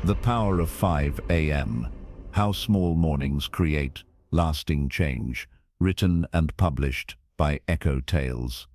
The Power of 5 a.m. How Small Mornings Create Lasting Change. Written and published by Echo Tales.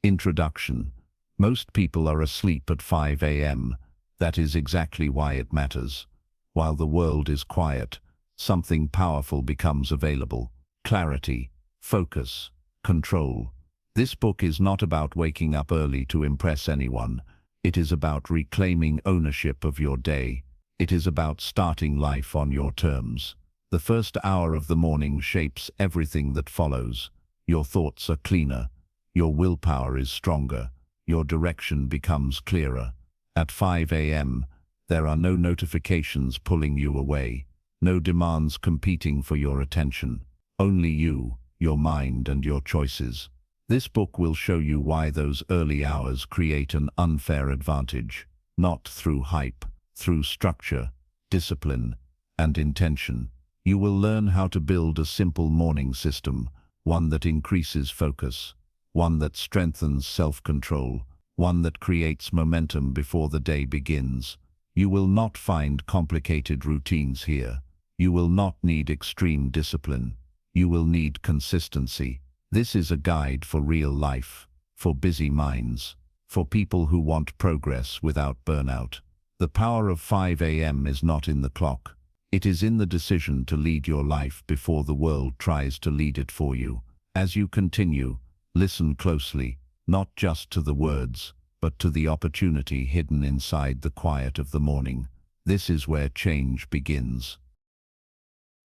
Introduction. Most people are asleep at 5 a.m. That is exactly why it matters. While the world is quiet, something powerful becomes available. Clarity, focus, control. This book is not about waking up early to impress anyone. It is about reclaiming ownership of your day. It is about starting life on your terms. The first hour of the morning shapes everything that follows. Your thoughts are cleaner. Your willpower is stronger. Your direction becomes clearer. At 5 a.m., there are no notifications pulling you away. No demands competing for your attention. Only you, your mind, and your choices. This book will show you why those early hours create an unfair advantage, not through hype, through structure, discipline, and intention. You will learn how to build a simple morning system, one that increases focus, one that strengthens self-control, one that creates momentum before the day begins. You will not find complicated routines here. You will not need extreme discipline. You will need consistency. This is a guide for real life, for busy minds, for people who want progress without burnout. The power of 5 a.m. is not in the clock. It is in the decision to lead your life before the world tries to lead it for you. As you continue, listen closely, not just to the words, but to the opportunity hidden inside the quiet of the morning. This is where change begins.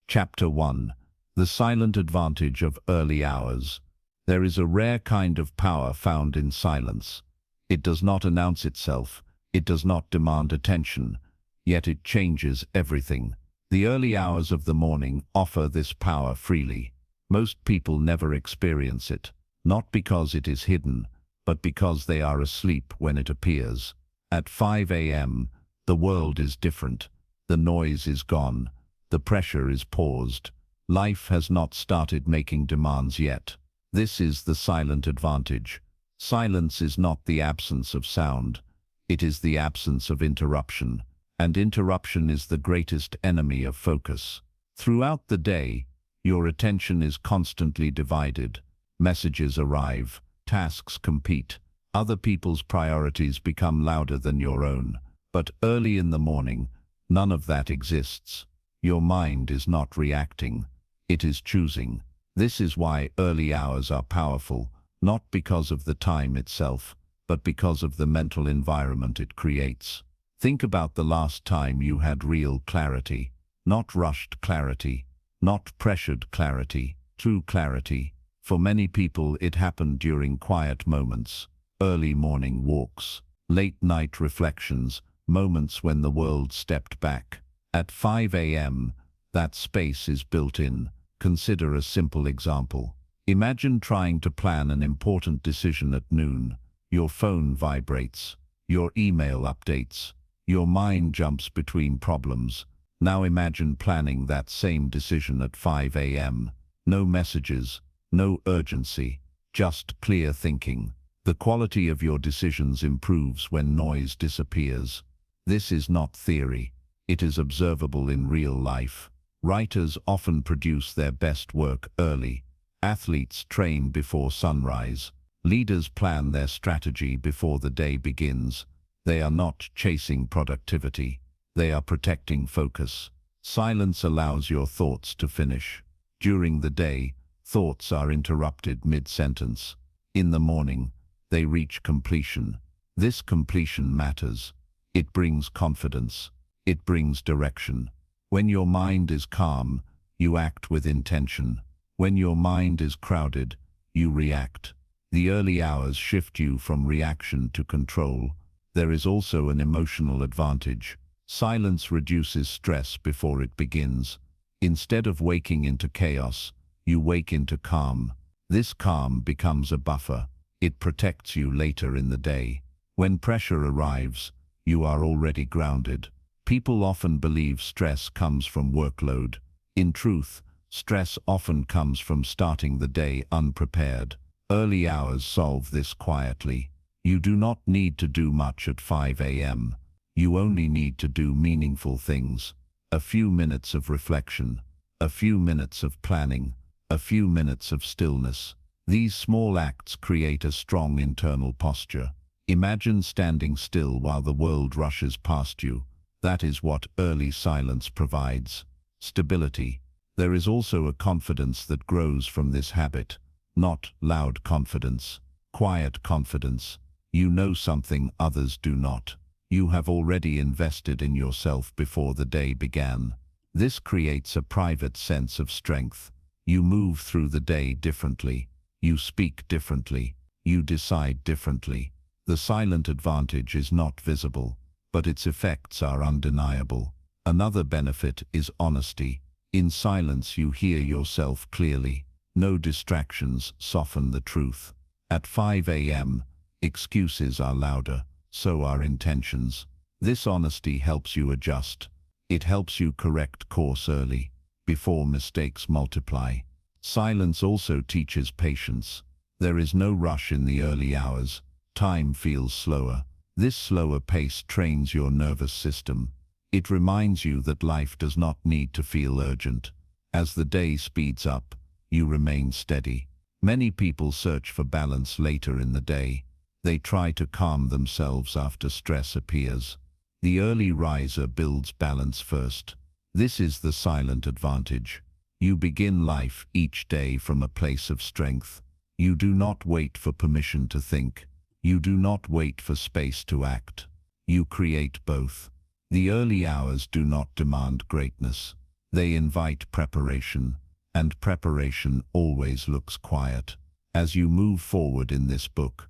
Chapter 1. The Silent Advantage of Early Hours. There is a rare kind of power found in silence. It does not announce itself. It does not demand attention. Yet it changes everything. The early hours of the morning offer this power freely. Most people never experience it, not because it is hidden, but because they are asleep when it appears. At 5 a.m., the world is different. The noise is gone. The pressure is paused. Life has not started making demands yet. This is the silent advantage. Silence is not the absence of sound. It is the absence of interruption. And interruption is the greatest enemy of focus. Throughout the day, your attention is constantly divided. Messages arrive. Tasks compete. Other people's priorities become louder than your own. But early in the morning, none of that exists. Your mind is not reacting. It is choosing. This is why early hours are powerful, not because of the time itself, but because of the mental environment it creates. Think about the last time you had real clarity, not rushed clarity, not pressured clarity, true clarity. For many people, it happened during quiet moments, early morning walks, late night reflections, moments when the world stepped back. At 5 a.m., that space is built in. Consider a simple example. Imagine trying to plan an important decision at noon. Your phone vibrates. Your email updates. Your mind jumps between problems. Now imagine planning that same decision at 5 a.m. No messages, no urgency, just clear thinking. The quality of your decisions improves when noise disappears. This is not theory. It is observable in real life. Writers often produce their best work early. Athletes train before sunrise. Leaders plan their strategy before the day begins. They are not chasing productivity. They are protecting focus. Silence allows your thoughts to finish. During the day, thoughts are interrupted mid-sentence. In the morning, they reach completion. This completion matters. It brings confidence. It brings direction. When your mind is calm, you act with intention. When your mind is crowded, you react. The early hours shift you from reaction to control. There is also an emotional advantage. Silence reduces stress before it begins. Instead of waking into chaos, you wake into calm. This calm becomes a buffer. It protects you later in the day. When pressure arrives, you are already grounded. People often believe stress comes from workload. In truth, stress often comes from starting the day unprepared. Early hours solve this quietly. You do not need to do much at 5 a.m. You only need to do meaningful things. A few minutes of reflection, a few minutes of planning, a few minutes of stillness. These small acts create a strong internal posture. Imagine standing still while the world rushes past you. That is what early silence provides. Stability. There is also a confidence that grows from this habit. Not loud confidence, quiet confidence. You know something others do not. You have already invested in yourself before the day began. This creates a private sense of strength. You move through the day differently. You speak differently. You decide differently. The silent advantage is not visible, but its effects are undeniable. Another benefit is honesty. In silence you hear yourself clearly. No distractions soften the truth. At 5 a.m., excuses are louder, so are intentions. This honesty helps you adjust. It helps you correct course early, before mistakes multiply. Silence also teaches patience. There is no rush in the early hours. Time feels slower. This slower pace trains your nervous system. It reminds you that life does not need to feel urgent. As the day speeds up, you remain steady. Many people search for balance later in the day. They try to calm themselves after stress appears. The early riser builds balance first. This is the silent advantage. You begin life each day from a place of strength. You do not wait for permission to think. You do not wait for space to act. You create both. The early hours do not demand greatness. They invite preparation, and preparation always looks quiet. As you move forward in this book,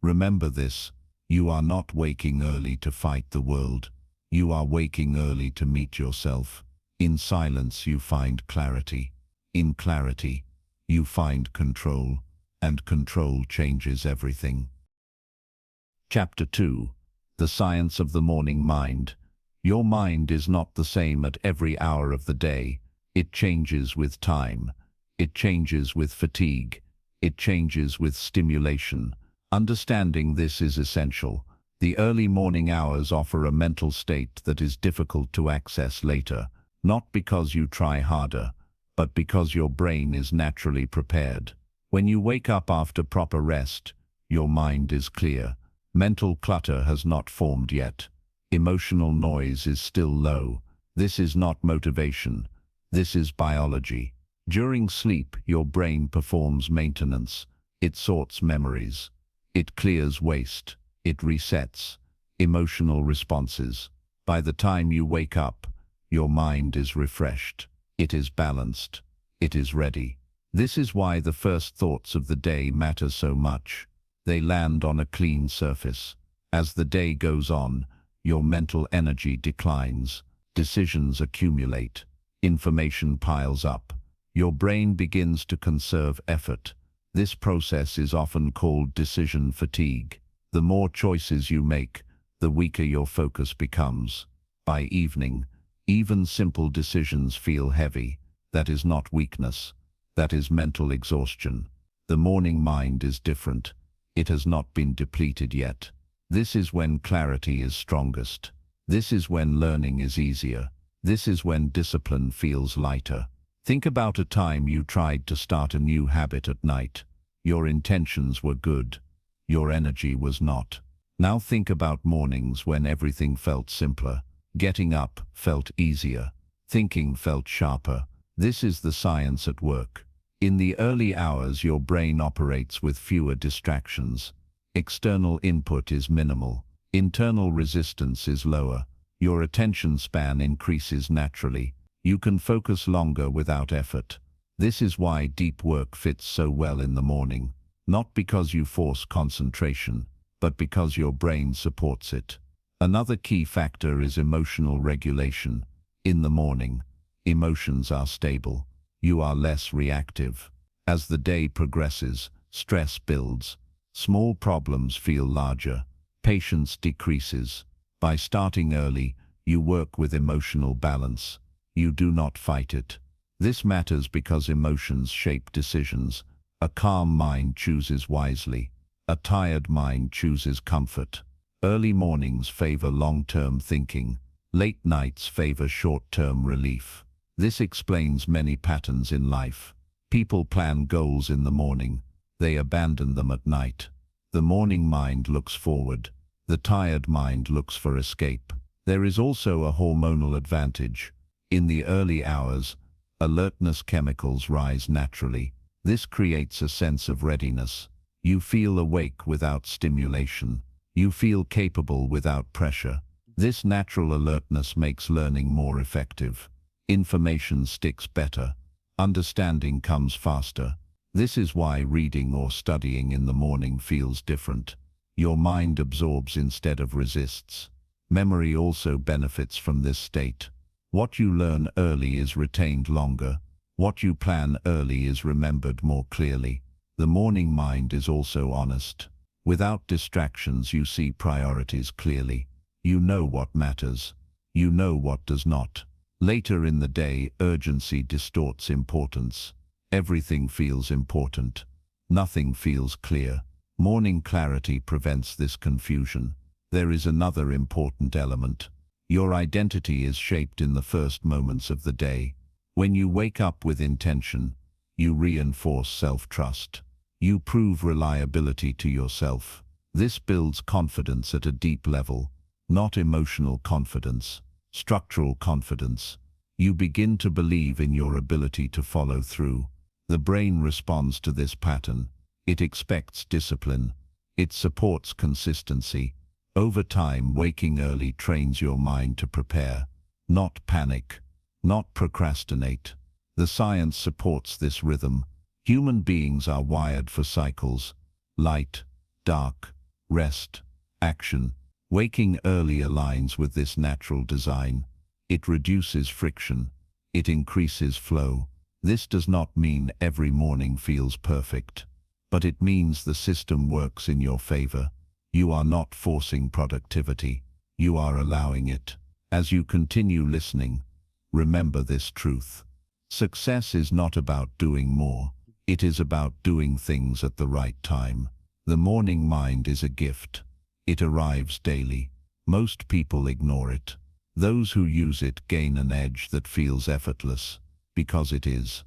remember this: you are not waking early to fight the world. You are waking early to meet yourself. In silence you find clarity. In clarity, you find control, and control changes everything. Chapter 2. The Science of the Morning Mind. Your mind is not the same at every hour of the day. It changes with time. It changes with fatigue. It changes with stimulation. Understanding this is essential. The early morning hours offer a mental state that is difficult to access later, not because you try harder, but because your brain is naturally prepared. When you wake up after proper rest, your mind is clear. Mental clutter has not formed yet. Emotional noise is still low. This is not motivation. This is biology. During sleep, your brain performs maintenance. It sorts memories. It clears waste. It resets emotional responses. By the time you wake up, your mind is refreshed. It is balanced. It is ready. This is why the first thoughts of the day matter so much. They land on a clean surface. As the day goes on, your mental energy declines. Decisions accumulate. Information piles up. Your brain begins to conserve effort. This process is often called decision fatigue. The more choices you make, the weaker your focus becomes. By evening, even simple decisions feel heavy. That is not weakness. That is mental exhaustion. The morning mind is different. It has not been depleted yet. This is when clarity is strongest. This is when learning is easier. This is when discipline feels lighter. Think about a time you tried to start a new habit at night. Your intentions were good. Your energy was not. Now think about mornings when everything felt simpler. Getting up felt easier. Thinking felt sharper. This is the science at work. In the early hours, your brain operates with fewer distractions. External input is minimal. Internal resistance is lower. Your attention span increases naturally. You can focus longer without effort. This is why deep work fits so well in the morning. Not because you force concentration, but because your brain supports it. Another key factor is emotional regulation. In the morning, emotions are stable. You are less reactive. As the day progresses, stress builds. Small problems feel larger. Patience decreases. By starting early, you work with emotional balance. You do not fight it. This matters because emotions shape decisions. A calm mind chooses wisely. A tired mind chooses comfort. Early mornings favor long-term thinking. Late nights favor short-term relief. This explains many patterns in life. People plan goals in the morning. They abandon them at night. The morning mind looks forward. The tired mind looks for escape. There is also a hormonal advantage. In the early hours, alertness chemicals rise naturally. This creates a sense of readiness. You feel awake without stimulation. You feel capable without pressure. This natural alertness makes learning more effective. Information sticks better. Understanding comes faster. This is why reading or studying in the morning feels different. Your mind absorbs instead of resists. Memory also benefits from this state. What you learn early is retained longer. What you plan early is remembered more clearly. The morning mind is also honest. Without distractions, you see priorities clearly. You know what matters. You know what does not. Later in the day, urgency distorts importance. Everything feels important. Nothing feels clear. Morning clarity prevents this confusion. There is another important element. Your identity is shaped in the first moments of the day. When you wake up with intention, you reinforce self-trust. You prove reliability to yourself. This builds confidence at a deep level, not emotional confidence, structural confidence. You begin to believe in your ability to follow through. The brain responds to this pattern. It expects discipline. It supports consistency. Over time, waking early trains your mind to prepare, not panic, not procrastinate. The science supports this rhythm. Human beings are wired for cycles: light, dark, rest, action. Waking early aligns with this natural design. It reduces friction. It increases flow. This does not mean every morning feels perfect, but it means the system works in your favor. You are not forcing productivity. You are allowing it. As you continue listening, remember this truth. Success is not about doing more. It is about doing things at the right time. The morning mind is a gift. It arrives daily. Most people ignore it. Those who use it gain an edge that feels effortless, because it is.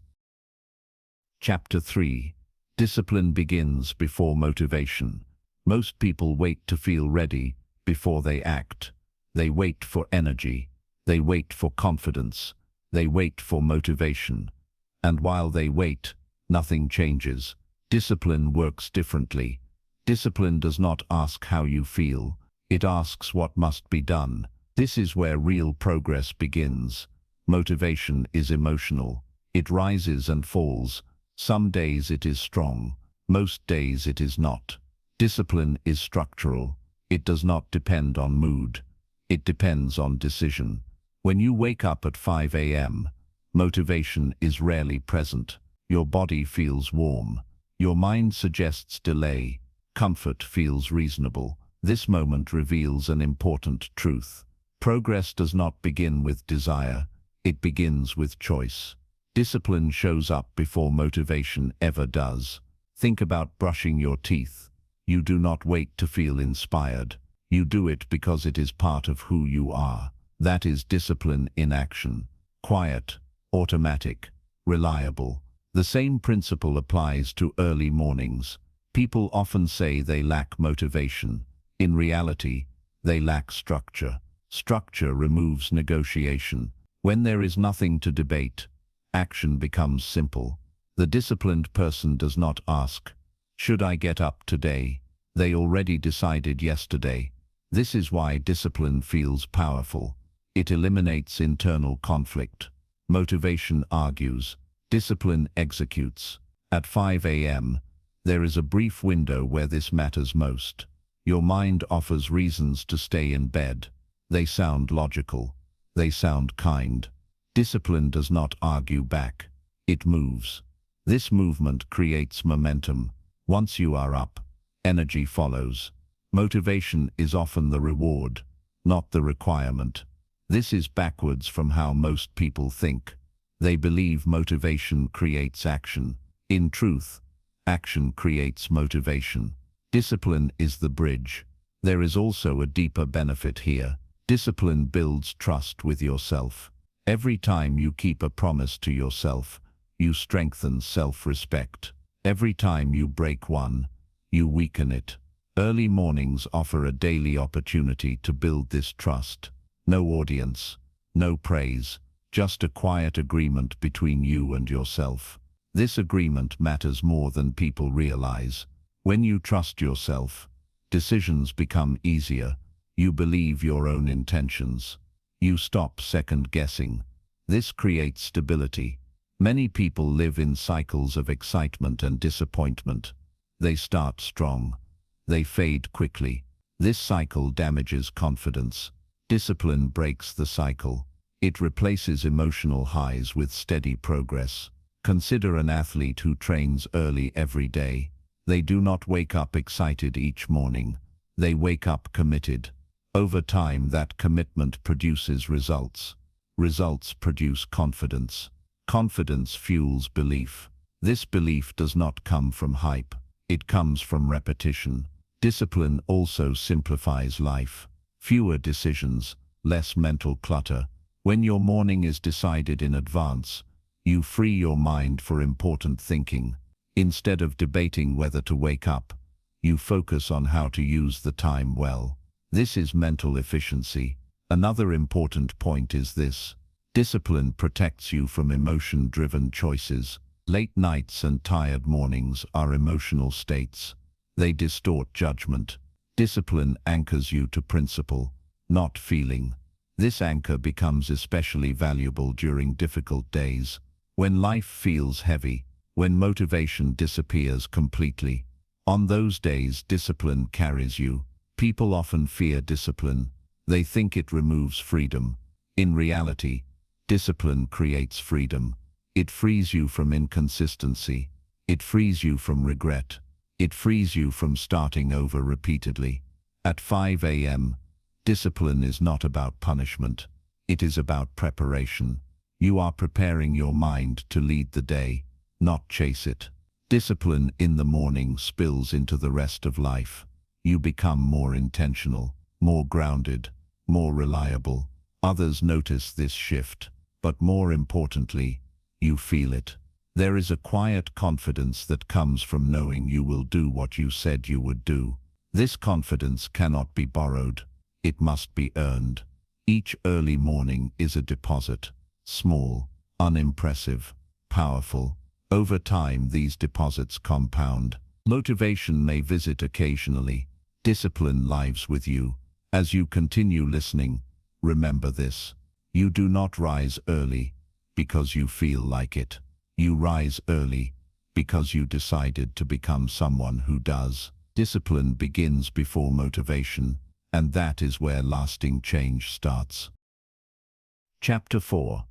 Chapter 3. Discipline begins before motivation. Most people wait to feel ready before they act. They wait for energy. They wait for confidence. They wait for motivation. And while they wait, nothing changes. Discipline works differently. Discipline does not ask how you feel. It asks what must be done. This is where real progress begins. Motivation is emotional. It rises and falls. Some days it is strong. Most days it is not. Discipline is structural. It does not depend on mood. It depends on decision. When you wake up at 5 a.m., motivation is rarely present. Your body feels warm. Your mind suggests delay. Comfort feels reasonable. This moment reveals an important truth. Progress does not begin with desire. It begins with choice. Discipline shows up before motivation ever does. Think about brushing your teeth. You do not wait to feel inspired. You do it because it is part of who you are. That is discipline in action. Quiet, automatic, reliable. The same principle applies to early mornings. People often say they lack motivation. In reality, they lack structure. Structure removes negotiation. When there is nothing to debate, action becomes simple. The disciplined person does not ask, "Should I get up today?" They already decided yesterday. This is why discipline feels powerful. It eliminates internal conflict. Motivation argues. Discipline executes. At 5 a.m., there is a brief window where this matters most. Your mind offers reasons to stay in bed. They sound logical. They sound kind. Discipline does not argue back. It moves. This movement creates momentum. Once you are up, energy follows. Motivation is often the reward, not the requirement. This is backwards from how most people think. They believe motivation creates action. In truth, action creates motivation. Discipline is the bridge. There is also a deeper benefit here. Discipline builds trust with yourself. Every time you keep a promise to yourself, you strengthen self-respect. Every time you break one, you weaken it. Early mornings offer a daily opportunity to build this trust. No audience, no praise, just a quiet agreement between you and yourself. This agreement matters more than people realize. When you trust yourself, decisions become easier. You believe your own intentions. You stop second-guessing. This creates stability. Many people live in cycles of excitement and disappointment. They start strong. They fade quickly. This cycle damages confidence. Discipline breaks the cycle. It replaces emotional highs with steady progress. Consider an athlete who trains early every day. They do not wake up excited each morning. They wake up committed. Over time, that commitment produces results. Results produce confidence. Confidence fuels belief. This belief does not come from hype. It comes from repetition. Discipline also simplifies life. Fewer decisions, less mental clutter. When your morning is decided in advance, you free your mind for important thinking. Instead of debating whether to wake up, you focus on how to use the time well. This is mental efficiency. Another important point is this. Discipline protects you from emotion-driven choices. Late nights and tired mornings are emotional states. They distort judgment. Discipline anchors you to principle, not feeling. This anchor becomes especially valuable during difficult days. When life feels heavy, when motivation disappears completely. On those days, discipline carries you. People often fear discipline. They think it removes freedom. In reality, discipline creates freedom. It frees you from inconsistency. It frees you from regret. It frees you from starting over repeatedly. At 5 a.m., discipline is not about punishment. It is about preparation. You are preparing your mind to lead the day, not chase it. Discipline in the morning spills into the rest of life. You become more intentional, more grounded, more reliable. Others notice this shift, but more importantly, you feel it. There is a quiet confidence that comes from knowing you will do what you said you would do. This confidence cannot be borrowed. It must be earned. Each early morning is a deposit. Small, unimpressive, powerful. Over time, these deposits compound. Motivation may visit occasionally. Discipline lives with you. As you continue listening, remember this. You do not rise early because you feel like it. You rise early because you decided to become someone who does. Discipline begins before motivation, and that is where lasting change starts. Chapter 4.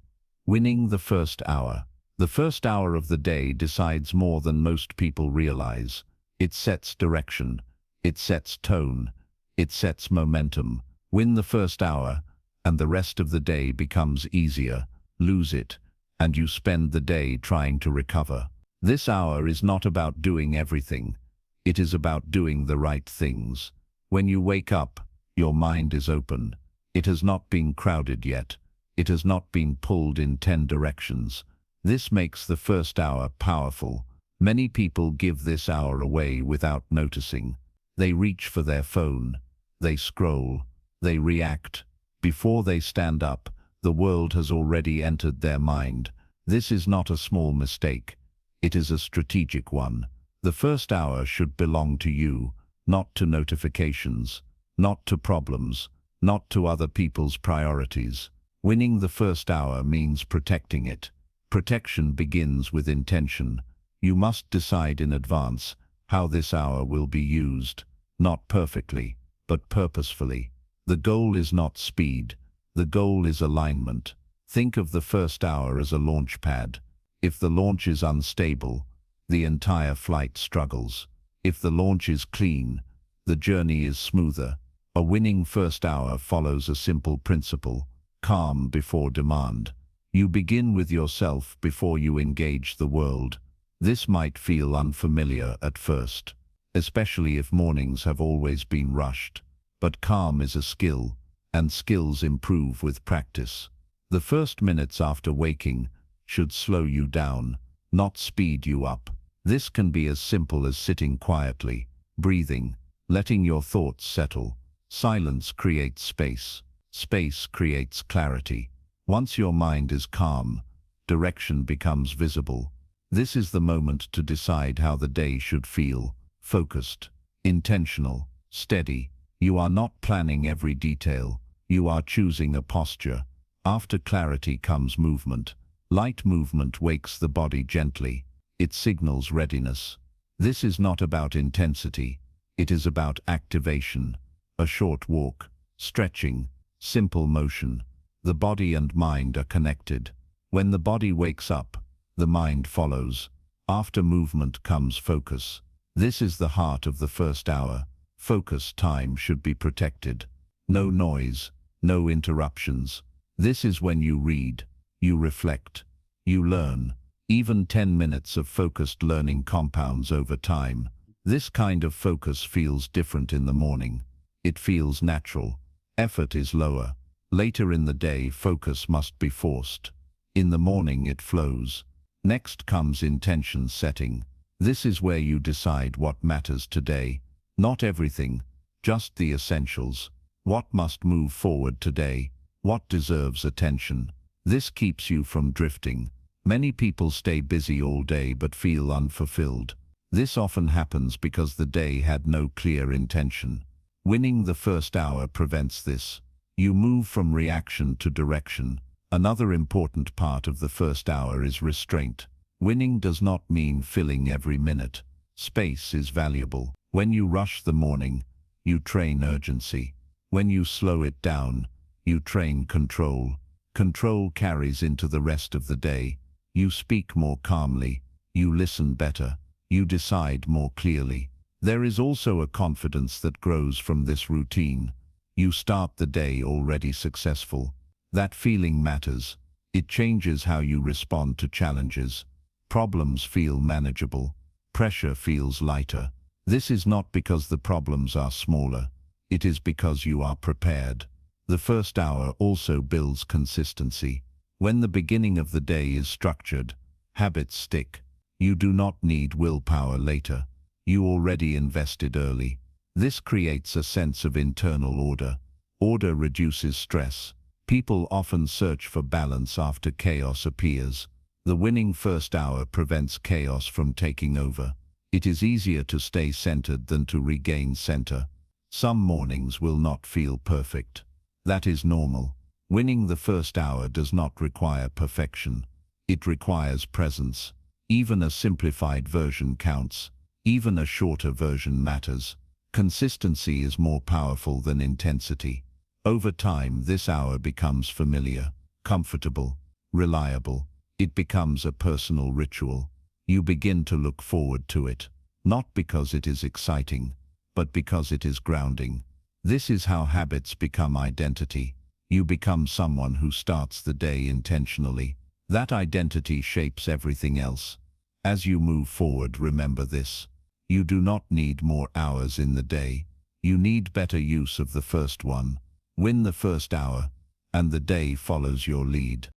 Winning the first hour. The first hour of the day decides more than most people realize. It sets direction. It sets tone. It sets momentum. Win the first hour, and the rest of the day becomes easier. Lose it, and you spend the day trying to recover. This hour is not about doing everything. It is about doing the right things. When you wake up, your mind is open. It has not been crowded yet. It has not been pulled in 10 directions. This makes the first hour powerful. Many people give this hour away without noticing. They reach for their phone. They scroll. They react. Before they stand up, the world has already entered their mind. This is not a small mistake. It is a strategic one. The first hour should belong to you, not to notifications, not to problems, not to other people's priorities. Winning the first hour means protecting it. Protection begins with intention. You must decide in advance how this hour will be used, not perfectly, but purposefully. The goal is not speed. The goal is alignment. Think of the first hour as a launch pad. If the launch is unstable, the entire flight struggles. If the launch is clean, the journey is smoother. A winning first hour follows a simple principle: calm before demand. You begin with yourself before you engage the world. This might feel unfamiliar at first, especially if mornings have always been rushed. But calm is a skill, and skills improve with practice. The first minutes after waking should slow you down, not speed you up. This can be as simple as sitting quietly, breathing, letting your thoughts settle. Silence creates space. Space creates clarity. Once your mind is calm, direction becomes visible. This is the moment to decide how the day should feel: focused, intentional, steady. You are not planning every detail. You are choosing a posture. After clarity comes movement. Light movement wakes the body gently. It signals readiness. This is not about intensity. It is about activation. A short walk, stretching, simple motion. The body and mind are connected. When the body wakes up, the mind follows. After movement comes focus. This is the heart of the first hour. Focus time should be protected. No noise, no interruptions. This is when you read, you reflect, you learn. Even 10 minutes of focused learning compounds over time. This kind of focus feels different in the morning. It feels natural. Effort is lower. Later in the day, focus must be forced. In the morning, it flows. Next comes intention setting. This is where you decide what matters today. Not everything, just the essentials. What must move forward today? What deserves attention? This keeps you from drifting. Many people stay busy all day but feel unfulfilled. This often happens because the day had no clear intention. Winning the first hour prevents this. You move from reaction to direction. Another important part of the first hour is restraint. Winning does not mean filling every minute. Space is valuable. When you rush the morning, you train urgency. When you slow it down, you train control. Control carries into the rest of the day. You speak more calmly. You listen better. You decide more clearly. There is also a confidence that grows from this routine. You start the day already successful. That feeling matters. It changes how you respond to challenges. Problems feel manageable. Pressure feels lighter. This is not because the problems are smaller. It is because you are prepared. The first hour also builds consistency. When the beginning of the day is structured, habits stick. You do not need willpower later. You already invested early. This creates a sense of internal order. Order reduces stress. People often search for balance after chaos appears. The winning first hour prevents chaos from taking over. It is easier to stay centered than to regain center. Some mornings will not feel perfect. That is normal. Winning the first hour does not require perfection. It requires presence. Even a simplified version counts. Even a shorter version matters. Consistency is more powerful than intensity. Over time, this hour becomes familiar, comfortable, reliable. It becomes a personal ritual. You begin to look forward to it, not because it is exciting, but because it is grounding. This is how habits become identity. You become someone who starts the day intentionally. That identity shapes everything else. As you move forward, remember this. You do not need more hours in the day. You need better use of the first one. Win the first hour, and the day follows your lead.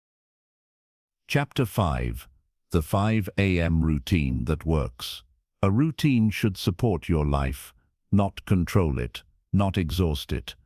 Chapter 5. The 5 a.m. routine that works. A routine should support your life, not control it, not exhaust it.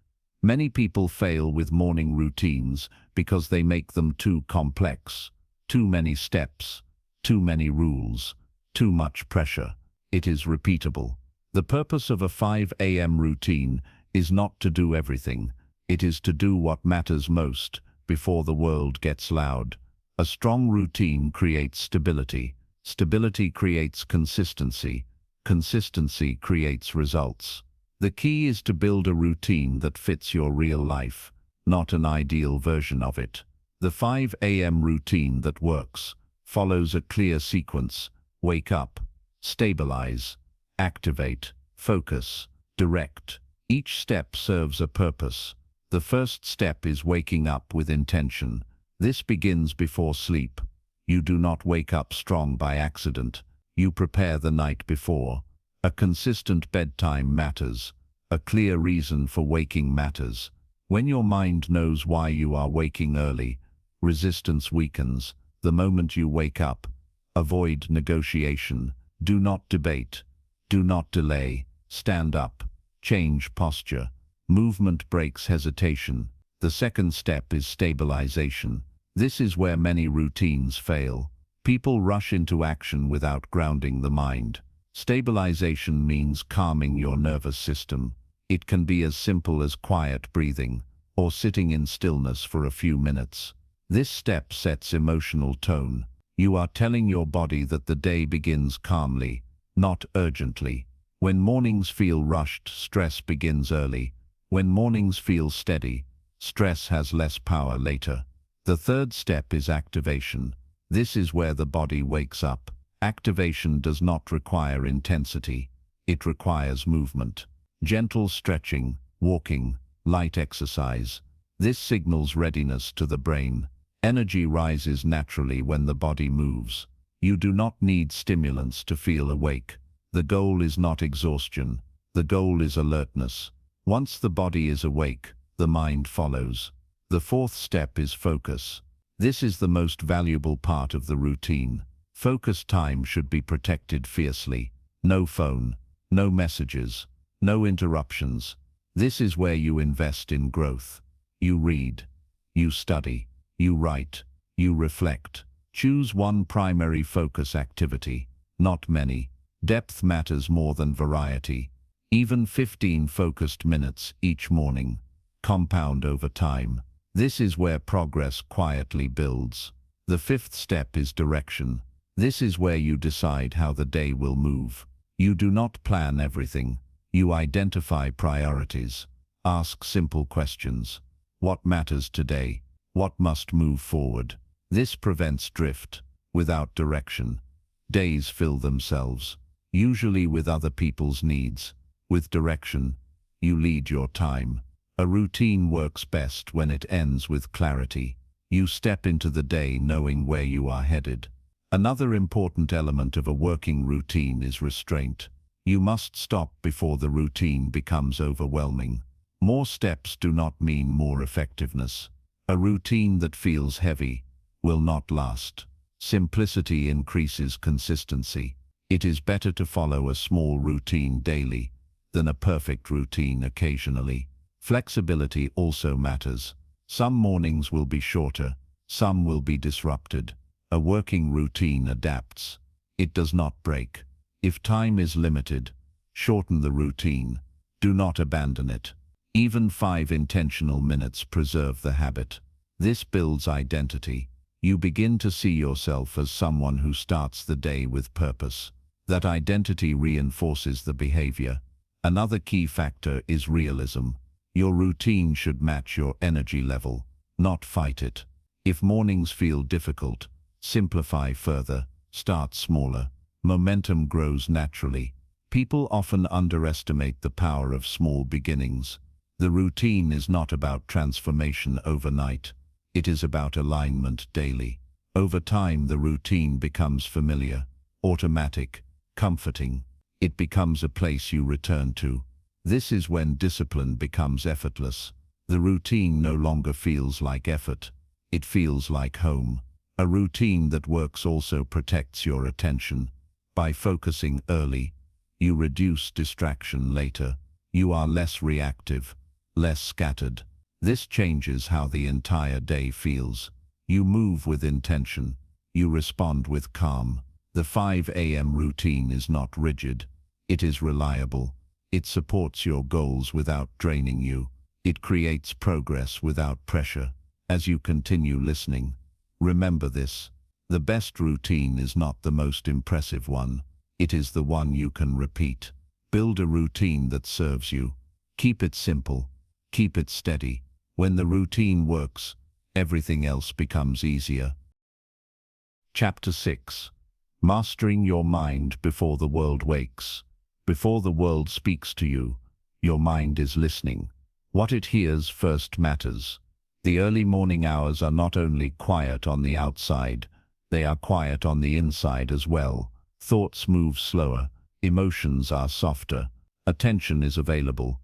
Many people fail with morning routines because they make them too complex. Too many steps, too many rules, too much pressure. It is repeatable. The purpose of a 5 a.m. routine is not to do everything. It is to do what matters most before the world gets loud. A strong routine creates stability. Stability creates consistency. Consistency creates results. The key is to build a routine that fits your real life, not an ideal version of it. The 5 a.m. routine that works follows a clear sequence: wake up, stabilize, activate, focus, direct. Each step serves a purpose. The first step is waking up with intention. This begins before sleep. You do not wake up strong by accident. You prepare the night before. A consistent bedtime matters. A clear reason for waking matters. When your mind knows why you are waking early, resistance weakens. The moment you wake up, avoid negotiation. Do not debate. Do not delay. Stand up. Change posture. Movement breaks hesitation. The second step is stabilization. This is where many routines fail. People rush into action without grounding the mind. Stabilization means calming your nervous system. It can be as simple as quiet breathing or sitting in stillness for a few minutes. This step sets emotional tone. You are telling your body that the day begins calmly, not urgently. When mornings feel rushed, stress begins early. When mornings feel steady, stress has less power later. The third step is activation. This is where the body wakes up. Activation does not require intensity. It requires movement. Gentle stretching, walking, light exercise. This signals readiness to the brain. Energy rises naturally when the body moves. You do not need stimulants to feel awake. The goal is not exhaustion. The goal is alertness. Once the body is awake, the mind follows. The fourth step is focus. This is the most valuable part of the routine. Focus time should be protected fiercely. No phone, no messages, no interruptions. This is where you invest in growth. You read, you study, you write, you reflect. Choose one primary focus activity, not many. Depth matters more than variety. Even 15 focused minutes each morning compound over time. This is where progress quietly builds. The fifth step is direction. This is where you decide how the day will move. You do not plan everything. You identify priorities. Ask simple questions. What matters today? What must move forward? This prevents drift. Without direction, days fill themselves, usually with other people's needs. With direction, you lead your time. A routine works best when it ends with clarity. You step into the day knowing where you are headed. Another important element of a working routine is restraint. You must stop before the routine becomes overwhelming. More steps do not mean more effectiveness. A routine that feels heavy will not last. Simplicity increases consistency. It is better to follow a small routine daily than a perfect routine occasionally. Flexibility also matters. Some mornings will be shorter, some will be disrupted. A working routine adapts. It does not break. If time is limited, shorten the routine. Do not abandon it. Even 5 intentional minutes preserve the habit. This builds identity. You begin to see yourself as someone who starts the day with purpose. That identity reinforces the behavior. Another key factor is realism. Your routine should match your energy level, not fight it. If mornings feel difficult, simplify further, start smaller. Momentum grows naturally. People often underestimate the power of small beginnings. The routine is not about transformation overnight. It is about alignment daily. Over time, the routine becomes familiar, automatic, comforting. It becomes a place you return to. This is when discipline becomes effortless. The routine no longer feels like effort. It feels like home. A routine that works also protects your attention. By focusing early, you reduce distraction later. You are less reactive, less scattered. This changes how the entire day feels. You move with intention. You respond with calm. The 5 a.m. routine is not rigid. It is reliable. It supports your goals without draining you. It creates progress without pressure. As you continue listening, remember this. The best routine is not the most impressive one. It is the one you can repeat. Build a routine that serves you. Keep it simple. Keep it steady. When the routine works, everything else becomes easier. Chapter 6. Mastering your mind before the world wakes. Before the world speaks to you, your mind is listening. What it hears first matters. The early morning hours are not only quiet on the outside, they are quiet on the inside as well. Thoughts move slower, emotions are softer, attention is available.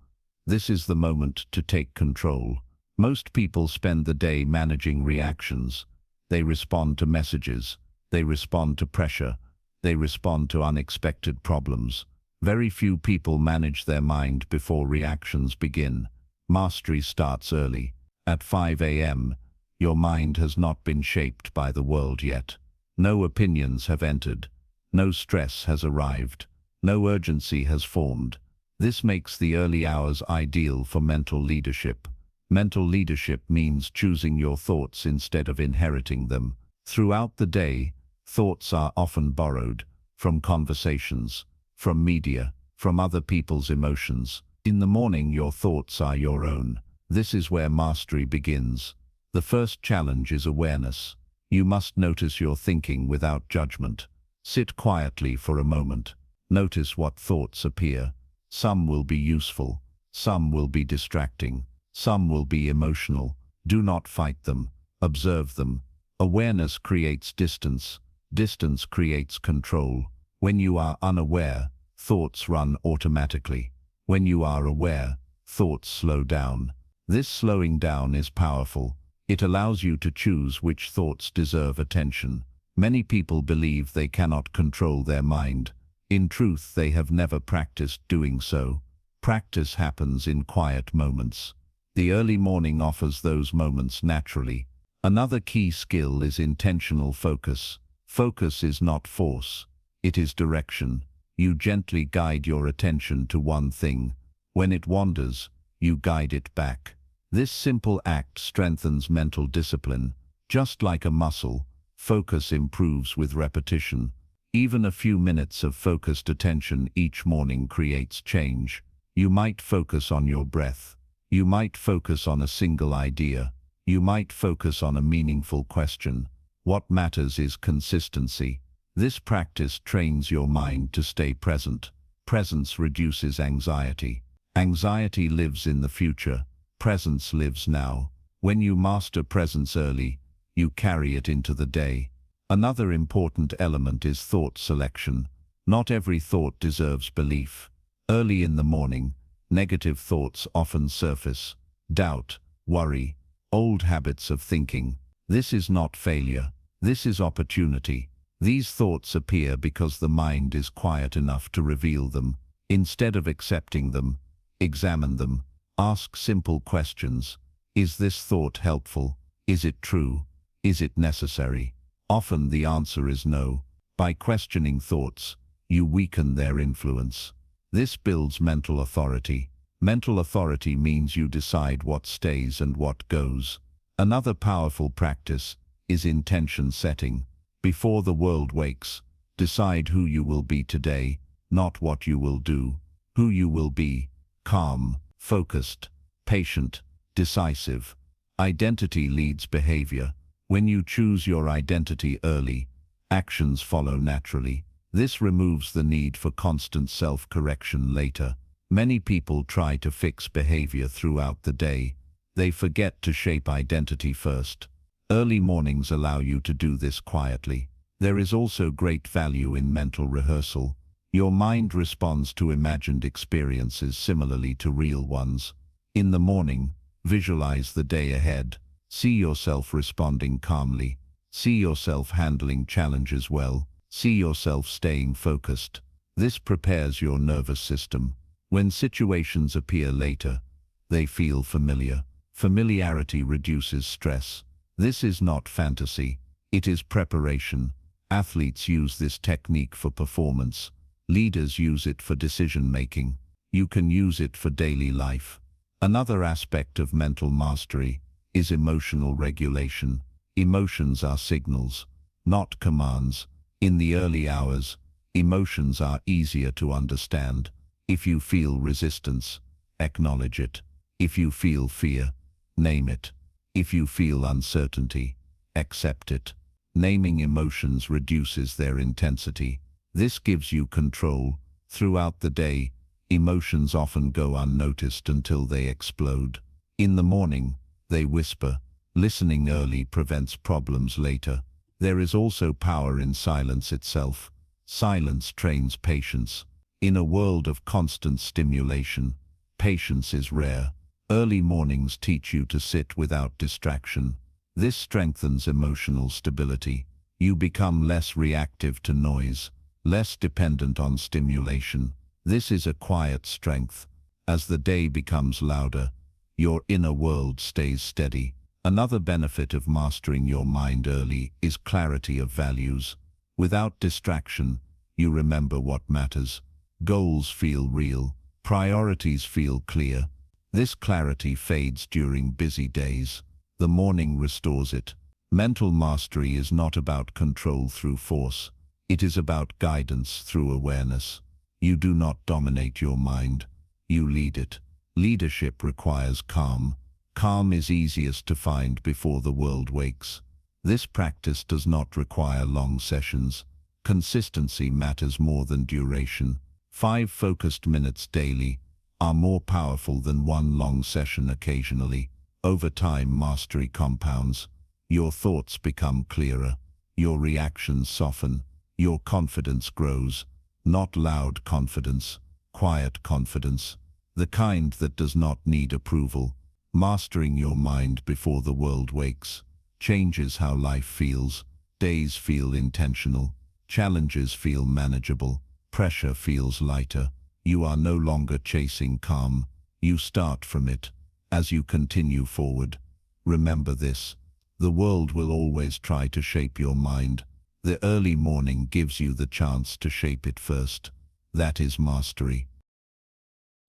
This is the moment to take control. Most people spend the day managing reactions. They respond to messages. They respond to pressure. They respond to unexpected problems. Very few people manage their mind before reactions begin. Mastery starts early. At 5 a.m., your mind has not been shaped by the world yet. No opinions have entered. No stress has arrived. No urgency has formed. This makes the early hours ideal for mental leadership. Mental leadership means choosing your thoughts instead of inheriting them. Throughout the day, thoughts are often borrowed from conversations, from media, from other people's emotions. In the morning, your thoughts are your own. This is where mastery begins. The first challenge is awareness. You must notice your thinking without judgment. Sit quietly for a moment. Notice what thoughts appear. Some will be useful. Some will be distracting. Some will be emotional. Do not fight them. Observe them. Awareness creates distance. Distance creates control. When you are unaware, thoughts run automatically. When you are aware, thoughts slow down. This slowing down is powerful. It allows you to choose which thoughts deserve attention. Many people believe they cannot control their mind. In truth, they have never practiced doing so. Practice happens in quiet moments. The early morning offers those moments naturally. Another key skill is intentional focus. Focus is not force. It is direction. You gently guide your attention to one thing. When it wanders, you guide it back. This simple act strengthens mental discipline. Just like a muscle, focus improves with repetition. Even a few minutes of focused attention each morning creates change. You might focus on your breath. You might focus on a single idea. You might focus on a meaningful question. What matters is consistency. This practice trains your mind to stay present. Presence reduces anxiety. Anxiety lives in the future. Presence lives now. When you master presence early, you carry it into the day. Another important element is thought selection. Not every thought deserves belief. Early in the morning, negative thoughts often surface. Doubt, worry, old habits of thinking. This is not failure. This is opportunity. These thoughts appear because the mind is quiet enough to reveal them. Instead of accepting them, examine them. Ask simple questions. Is this thought helpful? Is it true? Is it necessary? Often the answer is no. By questioning thoughts, you weaken their influence. This builds mental authority. Mental authority means you decide what stays and what goes. Another powerful practice is intention setting. Before the world wakes, decide who you will be today, not what you will do. Who you will be: calm, focused, patient, decisive. Identity leads behavior. When you choose your identity early, actions follow naturally. This removes the need for constant self-correction later. Many people try to fix behavior throughout the day. They forget to shape identity first. Early mornings allow you to do this quietly. There is also great value in mental rehearsal. Your mind responds to imagined experiences similarly to real ones. In the morning, visualize the day ahead. See yourself responding calmly. See yourself handling challenges well. See yourself staying focused. This prepares your nervous system. When situations appear later, they feel familiar. Familiarity reduces stress. This is not fantasy. It is preparation. Athletes use this technique for performance. Leaders use it for decision-making. You can use it for daily life. Another aspect of mental mastery is emotional regulation. Emotions are signals, not commands. In the early hours, emotions are easier to understand. If you feel resistance, acknowledge it. If you feel fear, name it. If you feel uncertainty, accept it. Naming emotions reduces their intensity. This gives you control. Throughout the day, emotions often go unnoticed until they explode. In the morning, they whisper. Listening early prevents problems later. There is also power in silence itself. Silence trains patience. In a world of constant stimulation, patience is rare. Early mornings teach you to sit without distraction. This strengthens emotional stability. You become less reactive to noise, less dependent on stimulation. This is a quiet strength. As the day becomes louder, your inner world stays steady. Another benefit of mastering your mind early is clarity of values. Without distraction, you remember what matters. Goals feel real. Priorities feel clear. This clarity fades during busy days. The morning restores it. Mental mastery is not about control through force. It is about guidance through awareness. You do not dominate your mind. You lead it. Leadership requires calm. Calm is easiest to find before the world wakes. This practice does not require long sessions. Consistency matters more than duration. 5 focused minutes daily are more powerful than one long session occasionally. Over time, mastery compounds. Your thoughts become clearer. Your reactions soften. Your confidence grows. Not loud confidence, quiet confidence. The kind that does not need approval. Mastering your mind before the world wakes changes how life feels. Days feel intentional. Challenges feel manageable. Pressure feels lighter. You are no longer chasing calm. You start from it. As you continue forward, remember this. The world will always try to shape your mind. The early morning gives you the chance to shape it first. That is mastery.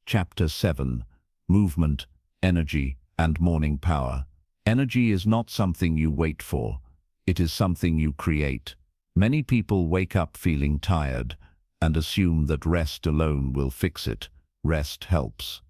Chapter 7. Movement, Energy, and Morning Power. Energy is not something you wait for. It is something you create. Many people wake up feeling tired and assume that rest alone will fix it. Rest helps,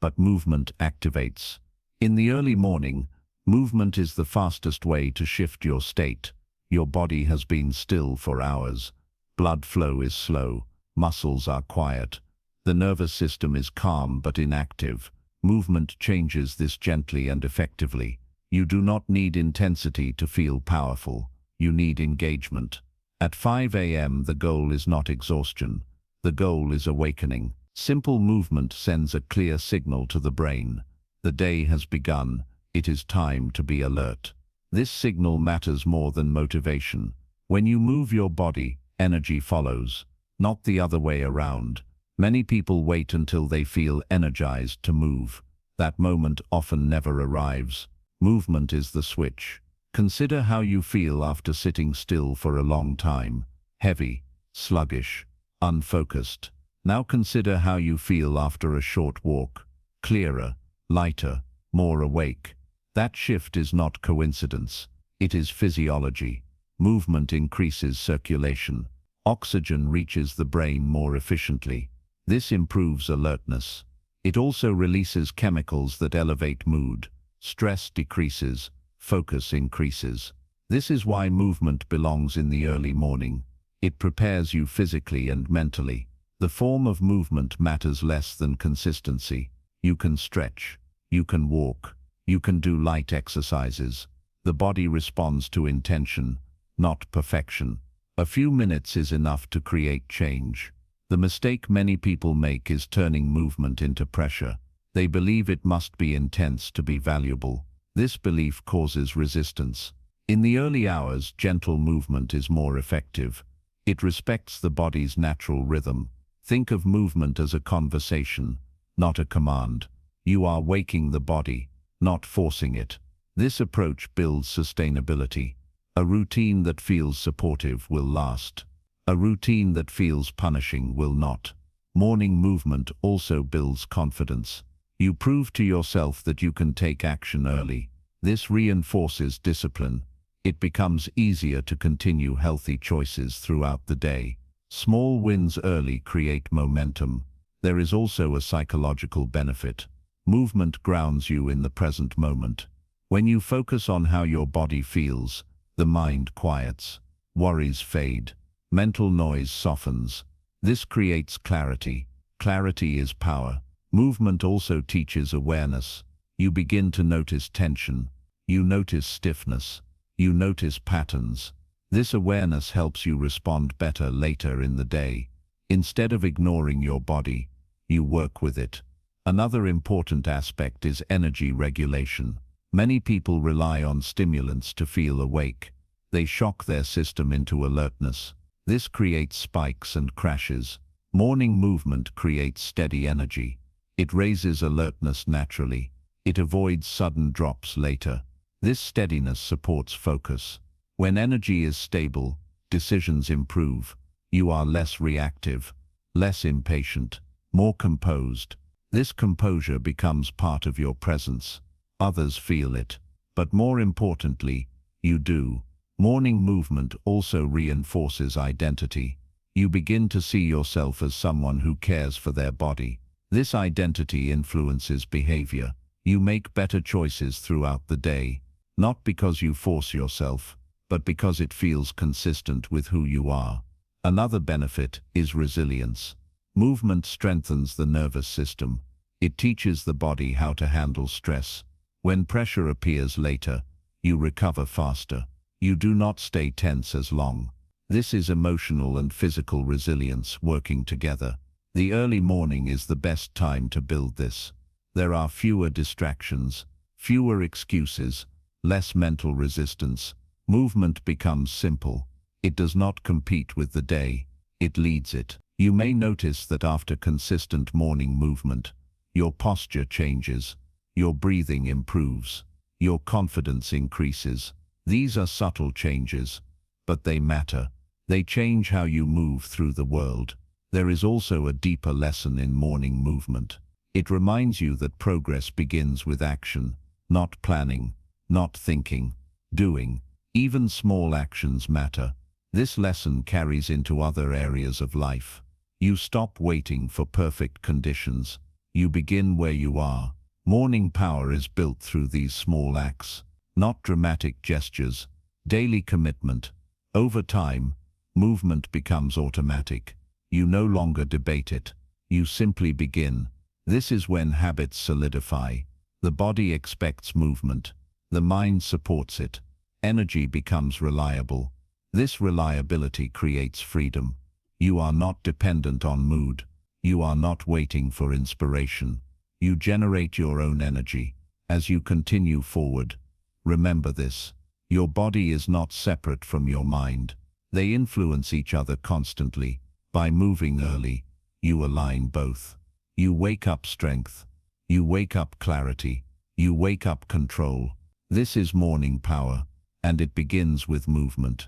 but movement activates. In the early morning, movement is the fastest way to shift your state. Your body has been still for hours. Blood flow is slow. Muscles are quiet. The nervous system is calm but inactive. Movement changes this gently and effectively. You do not need intensity to feel powerful. You need engagement. At 5 a.m. the goal is not exhaustion. The goal is awakening. Simple movement sends a clear signal to the brain. The day has begun. It is time to be alert. This signal matters more than motivation. When you move your body, energy follows, not the other way around. Many people wait until they feel energized to move. That moment often never arrives. Movement is the switch. Consider how you feel after sitting still for a long time. Heavy, sluggish, unfocused. Now consider how you feel after a short walk. Clearer, lighter, more awake. That shift is not coincidence. It is physiology. Movement increases circulation. Oxygen reaches the brain more efficiently. This improves alertness. It also releases chemicals that elevate mood. Stress decreases. Focus increases. This is why movement belongs in the early morning. It prepares you physically and mentally. The form of movement matters less than consistency. You can stretch. You can walk. You can do light exercises. The body responds to intention, not perfection. A few minutes is enough to create change. The mistake many people make is turning movement into pressure. They believe it must be intense to be valuable. This belief causes resistance. In the early hours, gentle movement is more effective. It respects the body's natural rhythm. Think of movement as a conversation, not a command. You are waking the body, not forcing it. This approach builds sustainability. A routine that feels supportive will last. A routine that feels punishing will not. Morning movement also builds confidence. You prove to yourself that you can take action early. This reinforces discipline. It becomes easier to continue healthy choices throughout the day. Small wins early create momentum. There is also a psychological benefit. Movement grounds you in the present moment. When you focus on how your body feels, the mind quiets. Worries fade. Mental noise softens. This creates clarity. Clarity is power. Movement also teaches awareness. You begin to notice tension. You notice stiffness. You notice patterns. This awareness helps you respond better later in the day. Instead of ignoring your body, you work with it. Another important aspect is energy regulation. Many people rely on stimulants to feel awake. They shock their system into alertness. This creates spikes and crashes. Morning movement creates steady energy. It raises alertness naturally. It avoids sudden drops later. This steadiness supports focus. When energy is stable, decisions improve. You are less reactive, less impatient, more composed. This composure becomes part of your presence. Others feel it, but more importantly, you do. Morning movement also reinforces identity. You begin to see yourself as someone who cares for their body. This identity influences behavior. You make better choices throughout the day, not because you force yourself, but because it feels consistent with who you are. Another benefit is resilience. Movement strengthens the nervous system. It teaches the body how to handle stress. When pressure appears later, you recover faster. You do not stay tense as long. This is emotional and physical resilience working together. The early morning is the best time to build this. There are fewer distractions, fewer excuses, less mental resistance. Movement becomes simple. It does not compete with the day, it leads it. You may notice that after consistent morning movement, your posture changes, your breathing improves, your confidence increases. These are subtle changes, but they matter. They change how you move through the world. There is also a deeper lesson in morning movement. It reminds you that progress begins with action, not planning, not thinking, doing. Even small actions matter. This lesson carries into other areas of life. You stop waiting for perfect conditions. You begin where you are. Morning power is built through these small acts, not dramatic gestures, daily commitment. Over time, movement becomes automatic. You no longer debate it. You simply begin. This is when habits solidify. The body expects movement. The mind supports it. Energy becomes reliable. This reliability creates freedom. You are not dependent on mood. You are not waiting for inspiration. You generate your own energy. As you continue forward, remember this. Your body is not separate from your mind. They influence each other constantly. By moving early, you align both. You wake up strength. You wake up clarity. You wake up control. This is morning power, and it begins with movement.